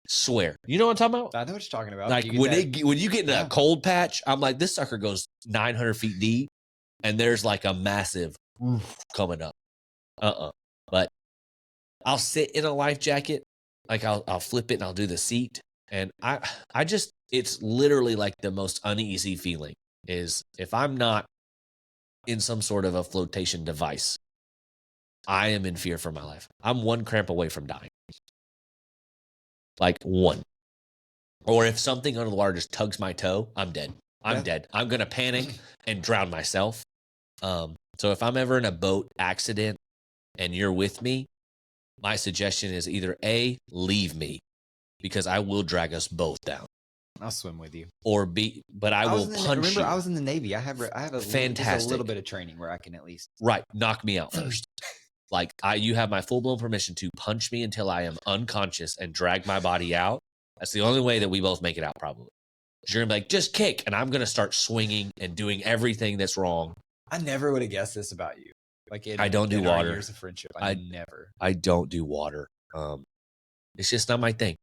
Swear. You know what I'm talking about? I know what you're talking about. Like when you get in a cold patch, I'm like, this sucker goes 900 feet deep and there's like a massive coming up. But I'll sit in a life jacket. Like I'll flip it and I'll do the seat. And I just, it's literally like the most uneasy feeling is if I'm not in some sort of a flotation device, I am in fear for my life. I'm one cramp away from dying. Like one. Or if something under the water just tugs my toe, I'm dead. I'm dead. I'm going to panic and drown myself. So if I'm ever in a boat accident and you're with me, my suggestion is either A, leave me because I will drag us both down. I'll swim with you. Or B, but I will punch you. I was in the Navy. I have a fantastic little bit of training where I can at least knock me out first. Like you have my full blown permission to punch me until I am unconscious and drag my body out. That's the only way that we both make it out, probably. You're gonna be like, just kick, and I'm gonna start swinging and doing everything that's wrong. I never would have guessed this about you. Like I don't do water. Years of friendship, I never. I don't do water. It's just not my thing.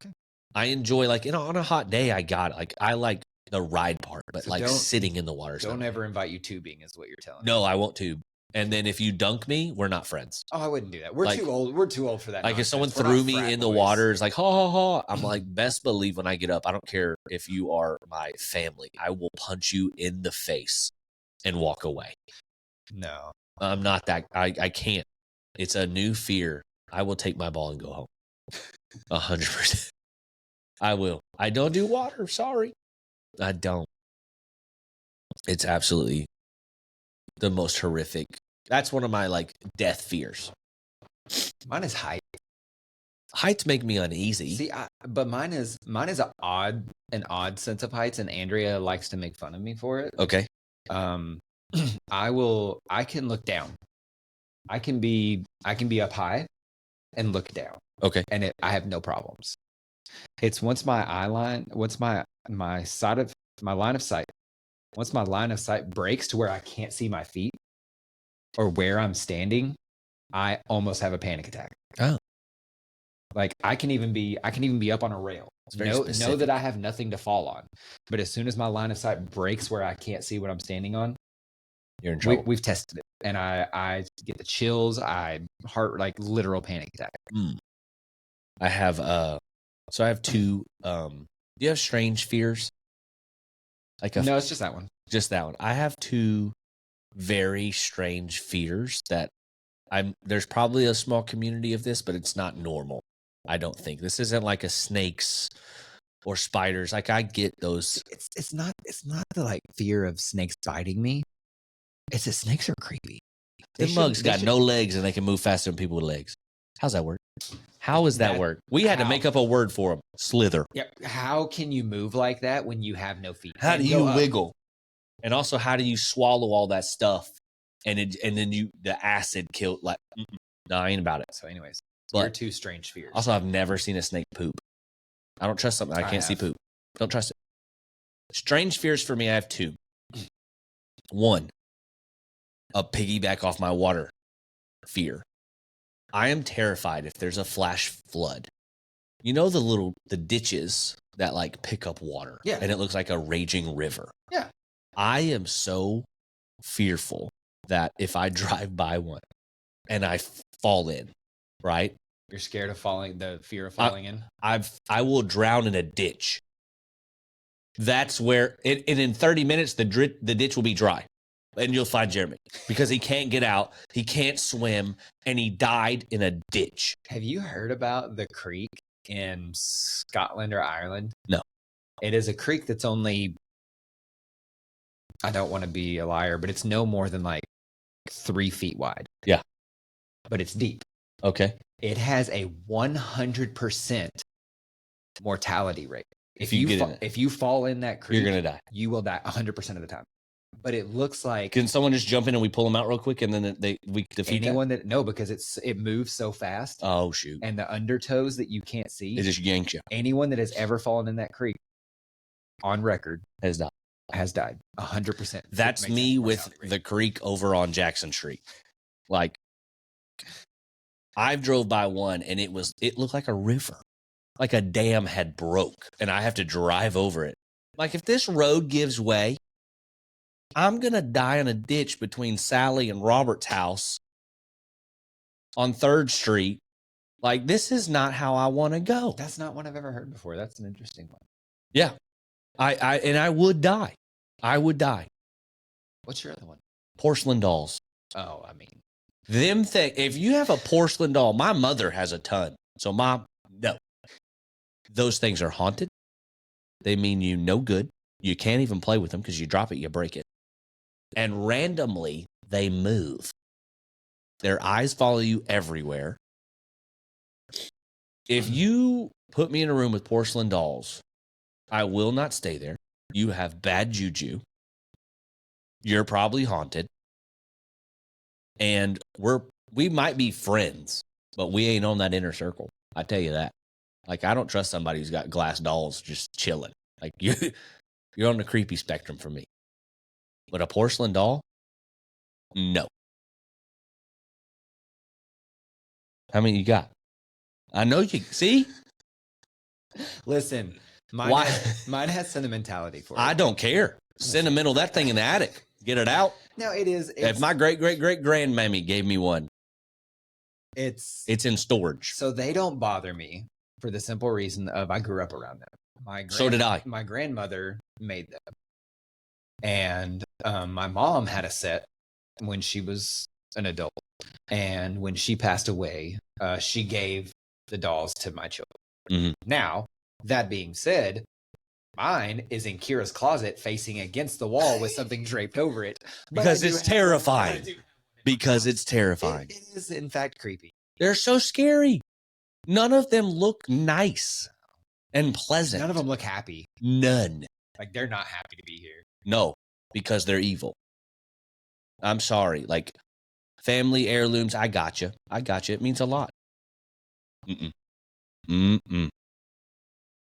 Okay. I enjoy on a hot day. I like the ride part, but so sitting in the water. Don't ever invite you tubing, is what you're telling me. No, I won't tube. And then if you dunk me, we're not friends. Oh, I wouldn't do that. We're too old. We're too old for that. Like nonsense. If someone threw me in the water, it's like, ha, ha, ha. I'm like, best believe when I get up, I don't care if you are my family. I will punch you in the face and walk away. No. I'm not that. I can't. It's a new fear. I will take my ball and go home. 100%. I will. I don't do water. Sorry. I don't. It's absolutely the most horrific. That's one of my death fears. Mine is height. Heights make me uneasy. See, but mine is an odd sense of heights, and Andrea likes to make fun of me for it. Okay. I can look down. I can be up high and look down. Okay. And I have no problems. It's once my line of sight breaks to where I can't see my feet or where I'm standing, I almost have a panic attack. Oh. Like I can even be up on a rail. Know that I have nothing to fall on. But as soon as my line of sight breaks where I can't see what I'm standing on, you're in trouble. We've tested it. And I get the chills, literal panic attack. I have so I have two do you have strange fears? No, it's just that one. Just that one. I have two very strange fears that there's probably a small community of this, but it's not normal. I don't think. This isn't like a snakes or spiders. Like I get those. It's not the like fear of snakes biting me. It's that snakes are creepy. The mugs got no legs and they can move faster than people with legs. How's that work? How does that work? We had to make up a word for them. Slither. Yeah. How can you move like that when you have no feet? How do you wiggle? And also, how do you swallow all that stuff? And then the acid killed. Like, no, I ain't about it. So, anyways, but you're two strange fears. Also, I've never seen a snake poop. I don't trust something I can't see poop. Don't trust it. Strange fears for me, I have two. One, a piggyback off my water fear. I am terrified if there's a flash flood. You know the ditches that like pick up water. Yeah. And it looks like a raging river. Yeah. I am so fearful that if I drive by one and I fall in, right? You're scared of falling, the fear of falling in? I will drown in a ditch. That's where, and in 30 minutes, the ditch will be dry. And you'll find Jeremy because he can't get out. He can't swim. And he died in a ditch. Have you heard about the creek in Scotland or Ireland? No. It is a creek that's only, I don't want to be a liar, but it's no more than like 3 feet wide. Yeah. But it's deep. Okay. It has a 100% mortality rate. If you fall in that creek, you're going to die. You will die 100% of the time. But it looks like, can someone just jump in and we pull them out real quick and then we defeat anyone that no, because it moves so fast. Oh shoot! And the undertows that you can't see, it just yanks you. Anyone that has ever fallen in that creek, on record, has died 100%. That's me with the creek over on Jackson Street. Like I drove by one and it looked like a river, like a dam had broke, and I have to drive over it. Like if this road gives way, I'm going to die in a ditch between Sally and Robert's house on 3rd Street. Like, this is not how I want to go. That's not one I've ever heard before. That's an interesting one. Yeah. I would die. I would die. What's your other one? Porcelain dolls. Oh, I mean. If you have a porcelain doll, my mother has a ton. So, Mom, no. Those things are haunted. They mean you no good. You can't even play with them because you drop it, you break it. And randomly, they move. Their eyes follow you everywhere. If you put me in a room with porcelain dolls, I will not stay there. You have bad juju. You're probably haunted. And we might be friends, but we ain't on that inner circle. I tell you that. Like, I don't trust somebody who's got glass dolls just chilling. Like, you're on the creepy spectrum for me. But a porcelain doll? No. How many you got? I know you see. Listen, mine has sentimentality for it. I don't care. Sentimental, that thing in the attic. Get it out. No, it is. If my great grandmammy gave me one, it's in storage. So they don't bother me for the simple reason of I grew up around them. So did I. My grandmother made them. And my mom had a set when she was an adult. And when she passed away, she gave the dolls to my children. Mm-hmm. Now, that being said, mine is in Kira's closet facing against the wall with something draped over it. Because it's terrifying. Because it's terrifying. It is, in fact, creepy. They're so scary. None of them look nice and pleasant. None of them look happy. None. Like, they're not happy to be here. No, because they're evil. I'm sorry. Like, family heirlooms, I got you. It means a lot. I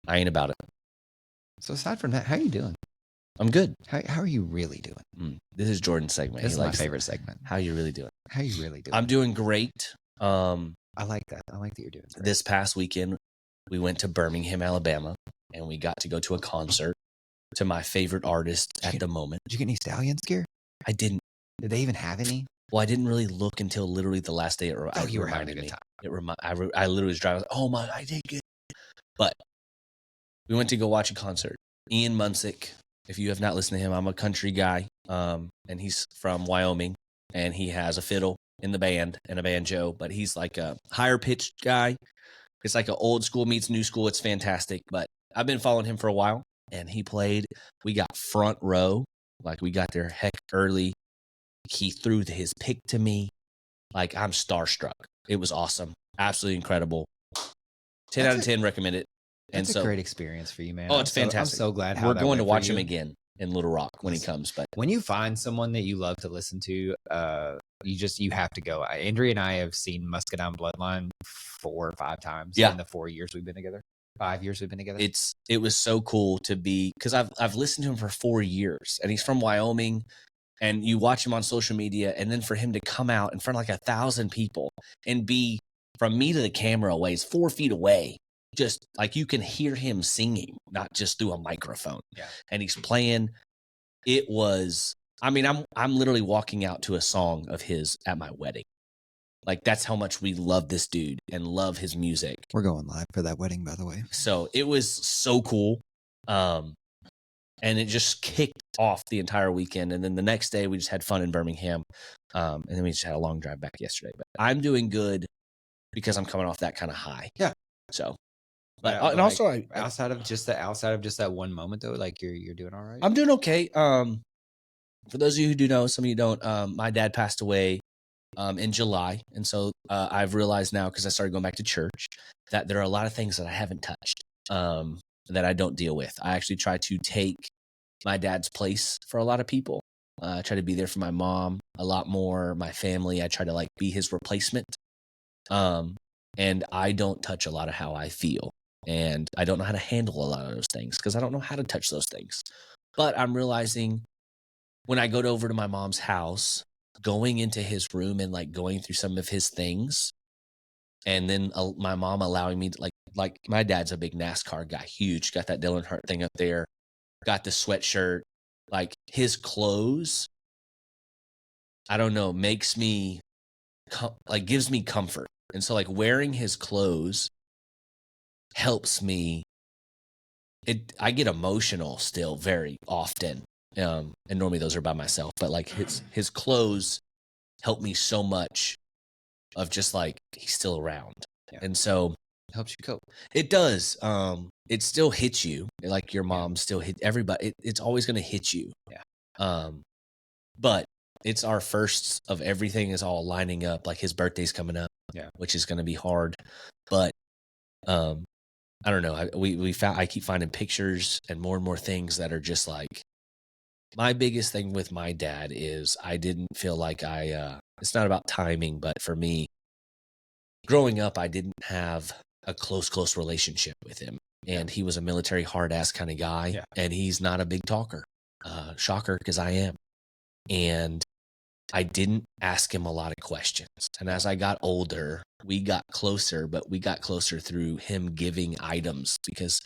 ain't about it. So aside from that, how are you doing? I'm good. How are you really doing? This is Jordan's segment. This is my favorite segment. How you really doing? How you really doing? I'm doing great. I like that. I like that you're doing great. This past weekend, we went to Birmingham, Alabama, and we got to go to a concert to my favorite artist at the moment. Did you get any Stallions gear? I didn't. Did they even have any? Well, I didn't really look until literally the last day. You were having a good time. I literally was driving. Oh my, I did good. But we went to go watch a concert. Ian Munsick. If you have not listened to him, I'm a country guy, and he's from Wyoming, and he has a fiddle in the band and a banjo, but he's like a higher pitched guy. It's like an old school meets new school. It's fantastic. But I've been following him for a while, and he played. We got front row. Like, we got there heck early. He threw his pick to me. Like, I'm starstruck. It was awesome. Absolutely incredible. 10 out of 10, recommend it. That's a great experience for you, man. Oh, it's fantastic. I'm so glad how we're that going to went for watch him you. again in Little Rock when he comes. But when you find someone that you love to listen to, you have to go. Andrea and I have seen Muscadine Bloodline 4 or 5 times in the 4 years we've been together. 5 years we've been together. It was so cool to be, because I've listened to him for 4 years, and he's from Wyoming, and you watch him on social media, and then for him to come out in front of like 1,000 people and be from me to the camera away, is 4 feet away. Just like you can hear him singing, not just through a microphone. Yeah. And he's playing. It was, I mean, I'm literally walking out to a song of his at my wedding. Like, that's how much we love this dude and love his music. We're going live for that wedding, by the way. So it was so cool. And it just kicked off the entire weekend. And then the next day we just had fun in Birmingham. And then we just had a long drive back yesterday. But I'm doing good because I'm coming off that kind of high. Yeah. So, but and also like, outside of just that one moment though, like you're doing all right. I'm doing okay. For those of you who do know, some of you don't, my dad passed away in July. And so I've realized now, because I started going back to church, that there are a lot of things that I haven't touched that I don't deal with. I actually try to take my dad's place for a lot of people. I try to be there for my mom a lot more, my family. I try to like be his replacement. And I don't touch a lot of how I feel. And I don't know how to handle a lot of those things because I don't know how to touch those things. But I'm realizing when I go over to my mom's house, going into his room and like going through some of his things, and then my mom allowing me to like my dad's a big NASCAR guy, huge, got that Dylan Hart thing up there, got the sweatshirt, like his clothes, I don't know, makes me like gives me comfort. And so like wearing his clothes helps me. I get emotional still very often. And normally those are by myself, but like his clothes help me so much of just like, he's still around. Yeah. And so it helps you cope. It does. It still hits you. Like your mom still hit everybody. It's always going to hit you. Yeah. But it's our first of everything is all lining up. Like his birthday's coming up, which is going to be hard. But, I don't know. I keep finding pictures and more things that are just like, my biggest thing with my dad is I didn't feel like it's not about timing, but for me, growing up, I didn't have a close relationship with him. And he was a military hard ass kind of guy. And he's not a big talker. Shocker, because I am. And I didn't ask him a lot of questions. And as I got older, we got closer, but we got closer through him giving items because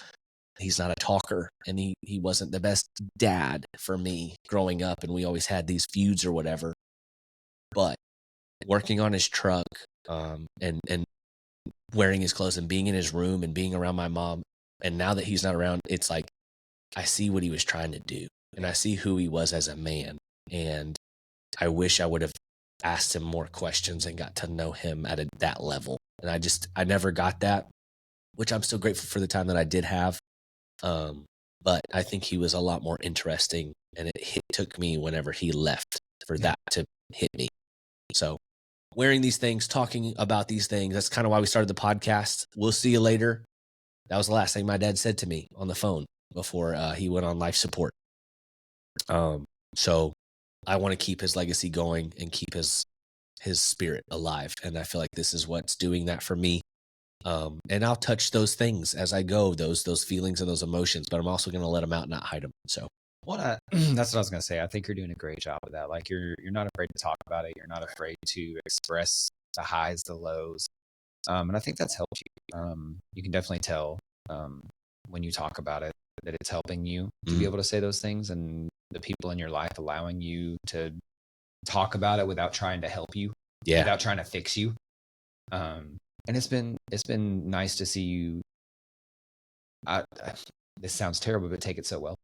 he's not a talker, and he wasn't the best dad for me growing up, and we always had these feuds or whatever. But working on his truck, and wearing his clothes and being in his room and being around my mom, and now that he's not around, it's like I see what he was trying to do, and I see who he was as a man, and I wish I would have asked him more questions and got to know him at that level. And I never got that, which I'm still grateful for the time that I did have. But I think he was a lot more interesting, and it took me whenever he left for that to hit me. So wearing these things, talking about these things, that's kind of why we started the podcast. We'll see you later. That was the last thing my dad said to me on the phone before he went on life support. So I want to keep his legacy going and keep his spirit alive. And I feel like this is what's doing that for me. And I'll touch those things as I go, those feelings and those emotions, but I'm also going to let them out and not hide them. So that's what I was going to say. I think you're doing a great job of that. Like you're not afraid to talk about it. You're not afraid to express the highs, the lows. And I think that's helped you. You can definitely tell, when you talk about it, that it's helping you to be able to say those things, and the people in your life allowing you to talk about it without trying to help you, without trying to fix you. And it's been nice to see you. This sounds terrible, but take it so well.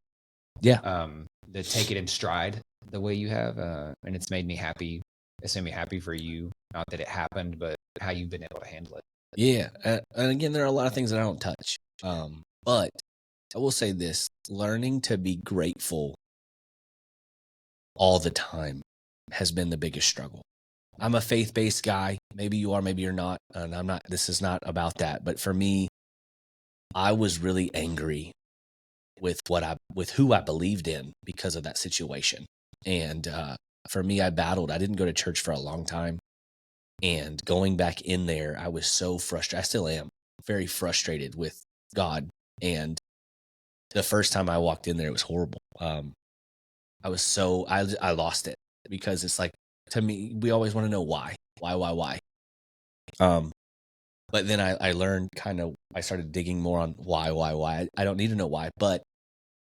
Yeah. To take it in stride the way you have, and it's made me happy. It's made me happy for you. Not that it happened, but how you've been able to handle it. Yeah. And again, there are a lot of things that I don't touch. But I will say this, learning to be grateful all the time has been the biggest struggle. I'm a faith-based guy. Maybe you are, maybe you're not. And I'm not, this is not about that. But for me, I was really angry with who I believed in because of that situation. And for me, I battled. I didn't go to church for a long time. And going back in there, I was so frustrated. I still am very frustrated with God. And the first time I walked in there, it was horrible. I lost it because it's like, to me, we always want to know why. But then I learned I started digging more on why. I don't need to know why, but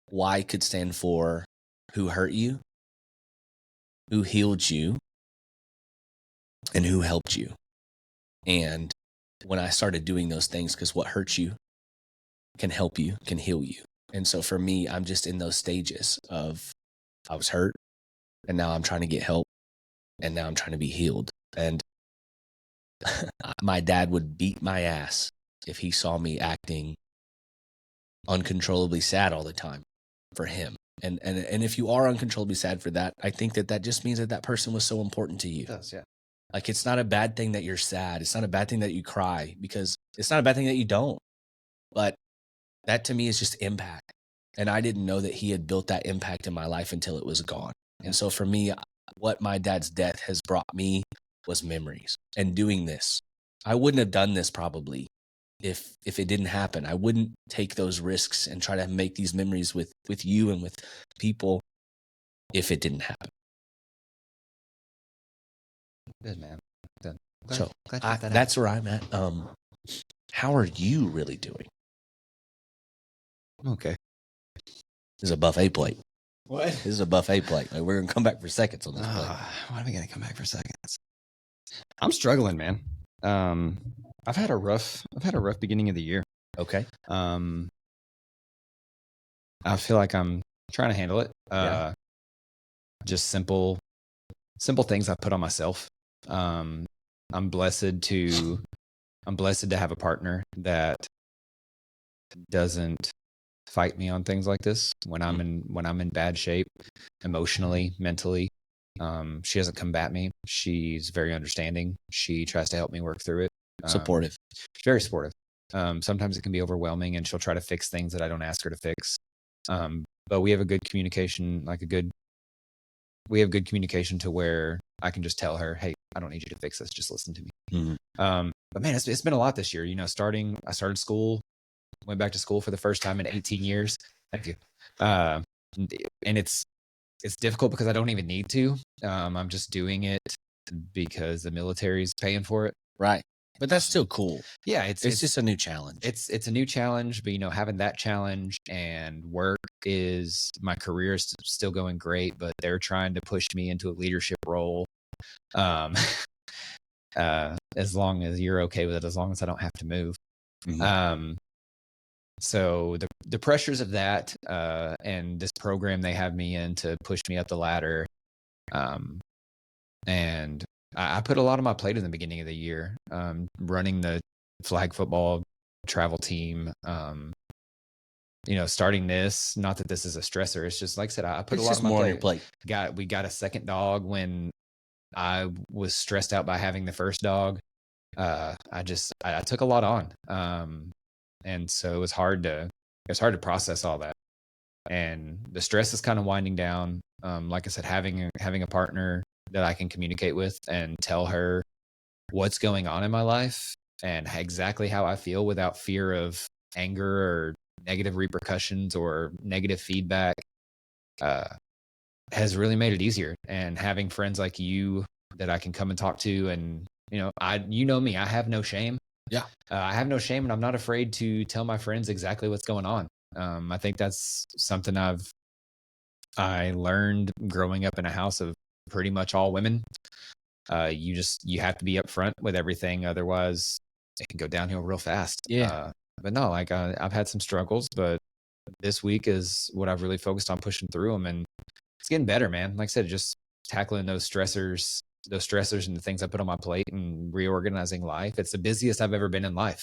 why could stand for who hurt you, who healed you, and who helped you. And when I started doing those things, because what hurts you can help you, can heal you. And so for me, I'm just in those stages of I was hurt and now I'm trying to get help and now I'm trying to be healed. And my dad would beat my ass if he saw me acting uncontrollably sad all the time for him. And if you are uncontrollably sad for that, I think that just means that person was so important to you. It does, yeah. Like, it's not a bad thing that you're sad. It's not a bad thing that you cry, because it's not a bad thing that you don't. But that to me is just impact. And I didn't know that he had built that impact in my life until it was gone. And so for me, what my dad's death has brought me was memories. And doing this, I wouldn't have done this probably if it didn't happen. I wouldn't take those risks and try to make these memories with you and with people if it didn't happen. Good, man. Good. Glad that's where I'm at. How are you really doing? Okay. This is a buffet plate. What? This is a buffet plate. Like, we're gonna come back for seconds on this plate. Why are we gonna come back for seconds? I'm struggling, man. I've had a rough beginning of the year. Okay. I feel like I'm trying to handle it. Just simple things I put on myself. I'm blessed to have a partner that doesn't fight me on things like this when I'm in bad shape, emotionally, mentally. She doesn't combat me. She's very understanding. She tries to help me work through it. Supportive. Very supportive. Sometimes it can be overwhelming, and she'll try to fix things that I don't ask her to fix. But we have a good communication, we have good communication to where I can just tell her, hey, I don't need you to fix this. Just listen to me. Mm-hmm. But man, it's been a lot this year. I started school, went back to school for the first time in 18 years. Thank you. And it's difficult because I don't even need to. I'm just doing it because the military's paying for it. Right. But that's still cool. Yeah, it's just a new challenge. It's a new challenge, but having that challenge and work my career is still going great, but they're trying to push me into a leadership role. As long as you're okay with it, as long as I don't have to move. Mm-hmm. So the pressures of that, and this program they have me in to push me up the ladder, and I put a lot on my plate in the beginning of the year, running the flag football travel team, starting this. Not that this is a stressor. It's just, like I said, I put a lot more on your plate. We got a second dog when I was stressed out by having the first dog. I took a lot on, and so it was hard to process all that. And the stress is kind of winding down. Like I said, having a partner that I can communicate with and tell her what's going on in my life and exactly how I feel without fear of anger or negative repercussions or negative feedback, has really made it easier. And having friends like you that I can come and talk to, and me, I have no shame. Yeah. I have no shame, and I'm not afraid to tell my friends exactly what's going on. I think that's something I learned growing up in a house of pretty much all women. You have to be upfront with everything, otherwise it can go downhill real fast. Yeah. But no, I've had some struggles, but this week is what I've really focused on, pushing through them, and it's getting better, man. Like I said, just tackling those stressors and the things I put on my plate and reorganizing life. It's the busiest I've ever been in life.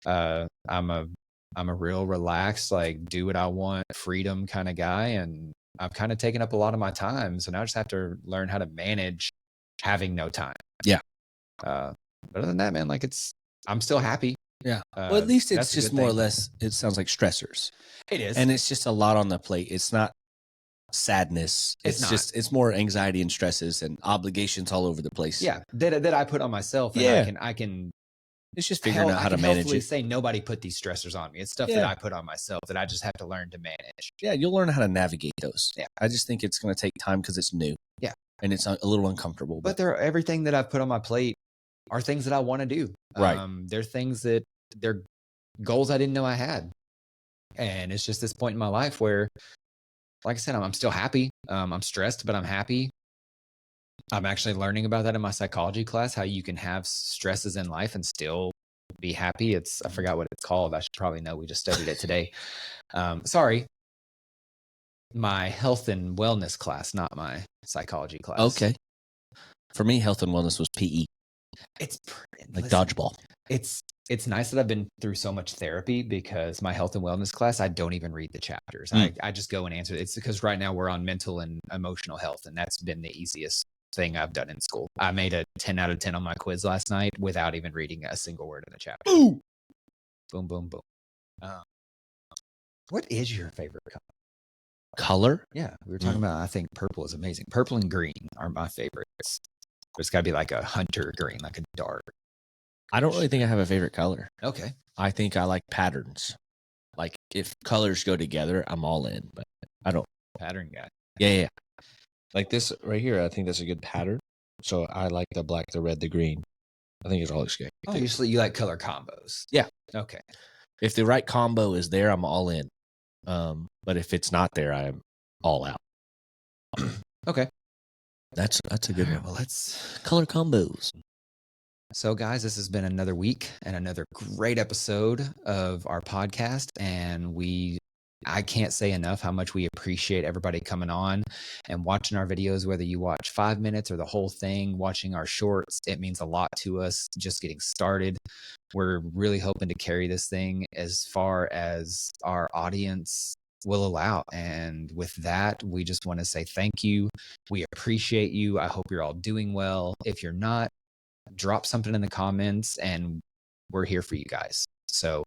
I'm a I'm a real relaxed, like do what I want, freedom kind of guy. And I've kind of taken up a lot of my time. So now I just have to learn how to manage having no time. Yeah. But other than that, man, like I'm still happy. Yeah. Well, at least it's that's a just good more or thing. less, it sounds like stressors. It is. And it's just a lot on the plate. It's not sadness. It's not. It's more anxiety and stresses and obligations all over the place. Yeah. That I put on myself. And Yeah. I can It's just figuring out how to manage it. say nobody put these stressors on me. It's stuff that I put on myself that I just have to learn to manage. Yeah, you'll learn how to navigate those. Yeah. I just think it's going to take time because it's new. Yeah. And it's a little uncomfortable. But everything that I've put on my plate are things that I want to do. Right. They're things that they're goals I didn't know I had. And it's just this point in my life where, like I said, I'm still happy. I'm stressed, but I'm happy. I'm actually learning about that in my psychology class, how you can have stresses in life and still be happy. I forgot what it's called. I should probably know. We just studied it today. Sorry. My health and wellness class, not my psychology class. Okay. For me, health and wellness was PE. It's like dodgeball. It's nice that I've been through so much therapy because my health and wellness class, I don't even read the chapters. I just go and answer. It's because right now we're on mental and emotional health, and that's been the easiest thing I've done in school. I made a 10 out of 10 on my quiz last night without even reading a single word in the chapter. Ooh. Boom, boom, boom. What is your favorite color? Yeah, we were talking about, I think purple is amazing. Purple and green are my favorites. It's got to be like a hunter green, like a dark. I don't really think I have a favorite color. Okay. I think I like patterns. Like if colors go together, I'm all in, but I don't. Pattern guy. Yeah. Like this right here, I think that's a good pattern. So I like the black, the red, the green. I think it all looks good. Oh, you like color combos. Yeah. Okay. If the right combo is there, I'm all in. But if it's not there, I am all out. Okay. That's a good one. Well, let's color combos. So, guys, this has been another week and another great episode of our podcast. And I can't say enough how much we appreciate everybody coming on and watching our videos, whether you watch 5 minutes or the whole thing, watching our shorts. It means a lot to us just getting started. We're really hoping to carry this thing as far as our audience will allow. And with that, we just want to say thank you. We appreciate you. I hope you're all doing well. If you're not, drop something in the comments and we're here for you guys. So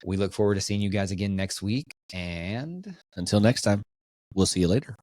we look forward to seeing you guys again next week. And until next time, we'll see you later.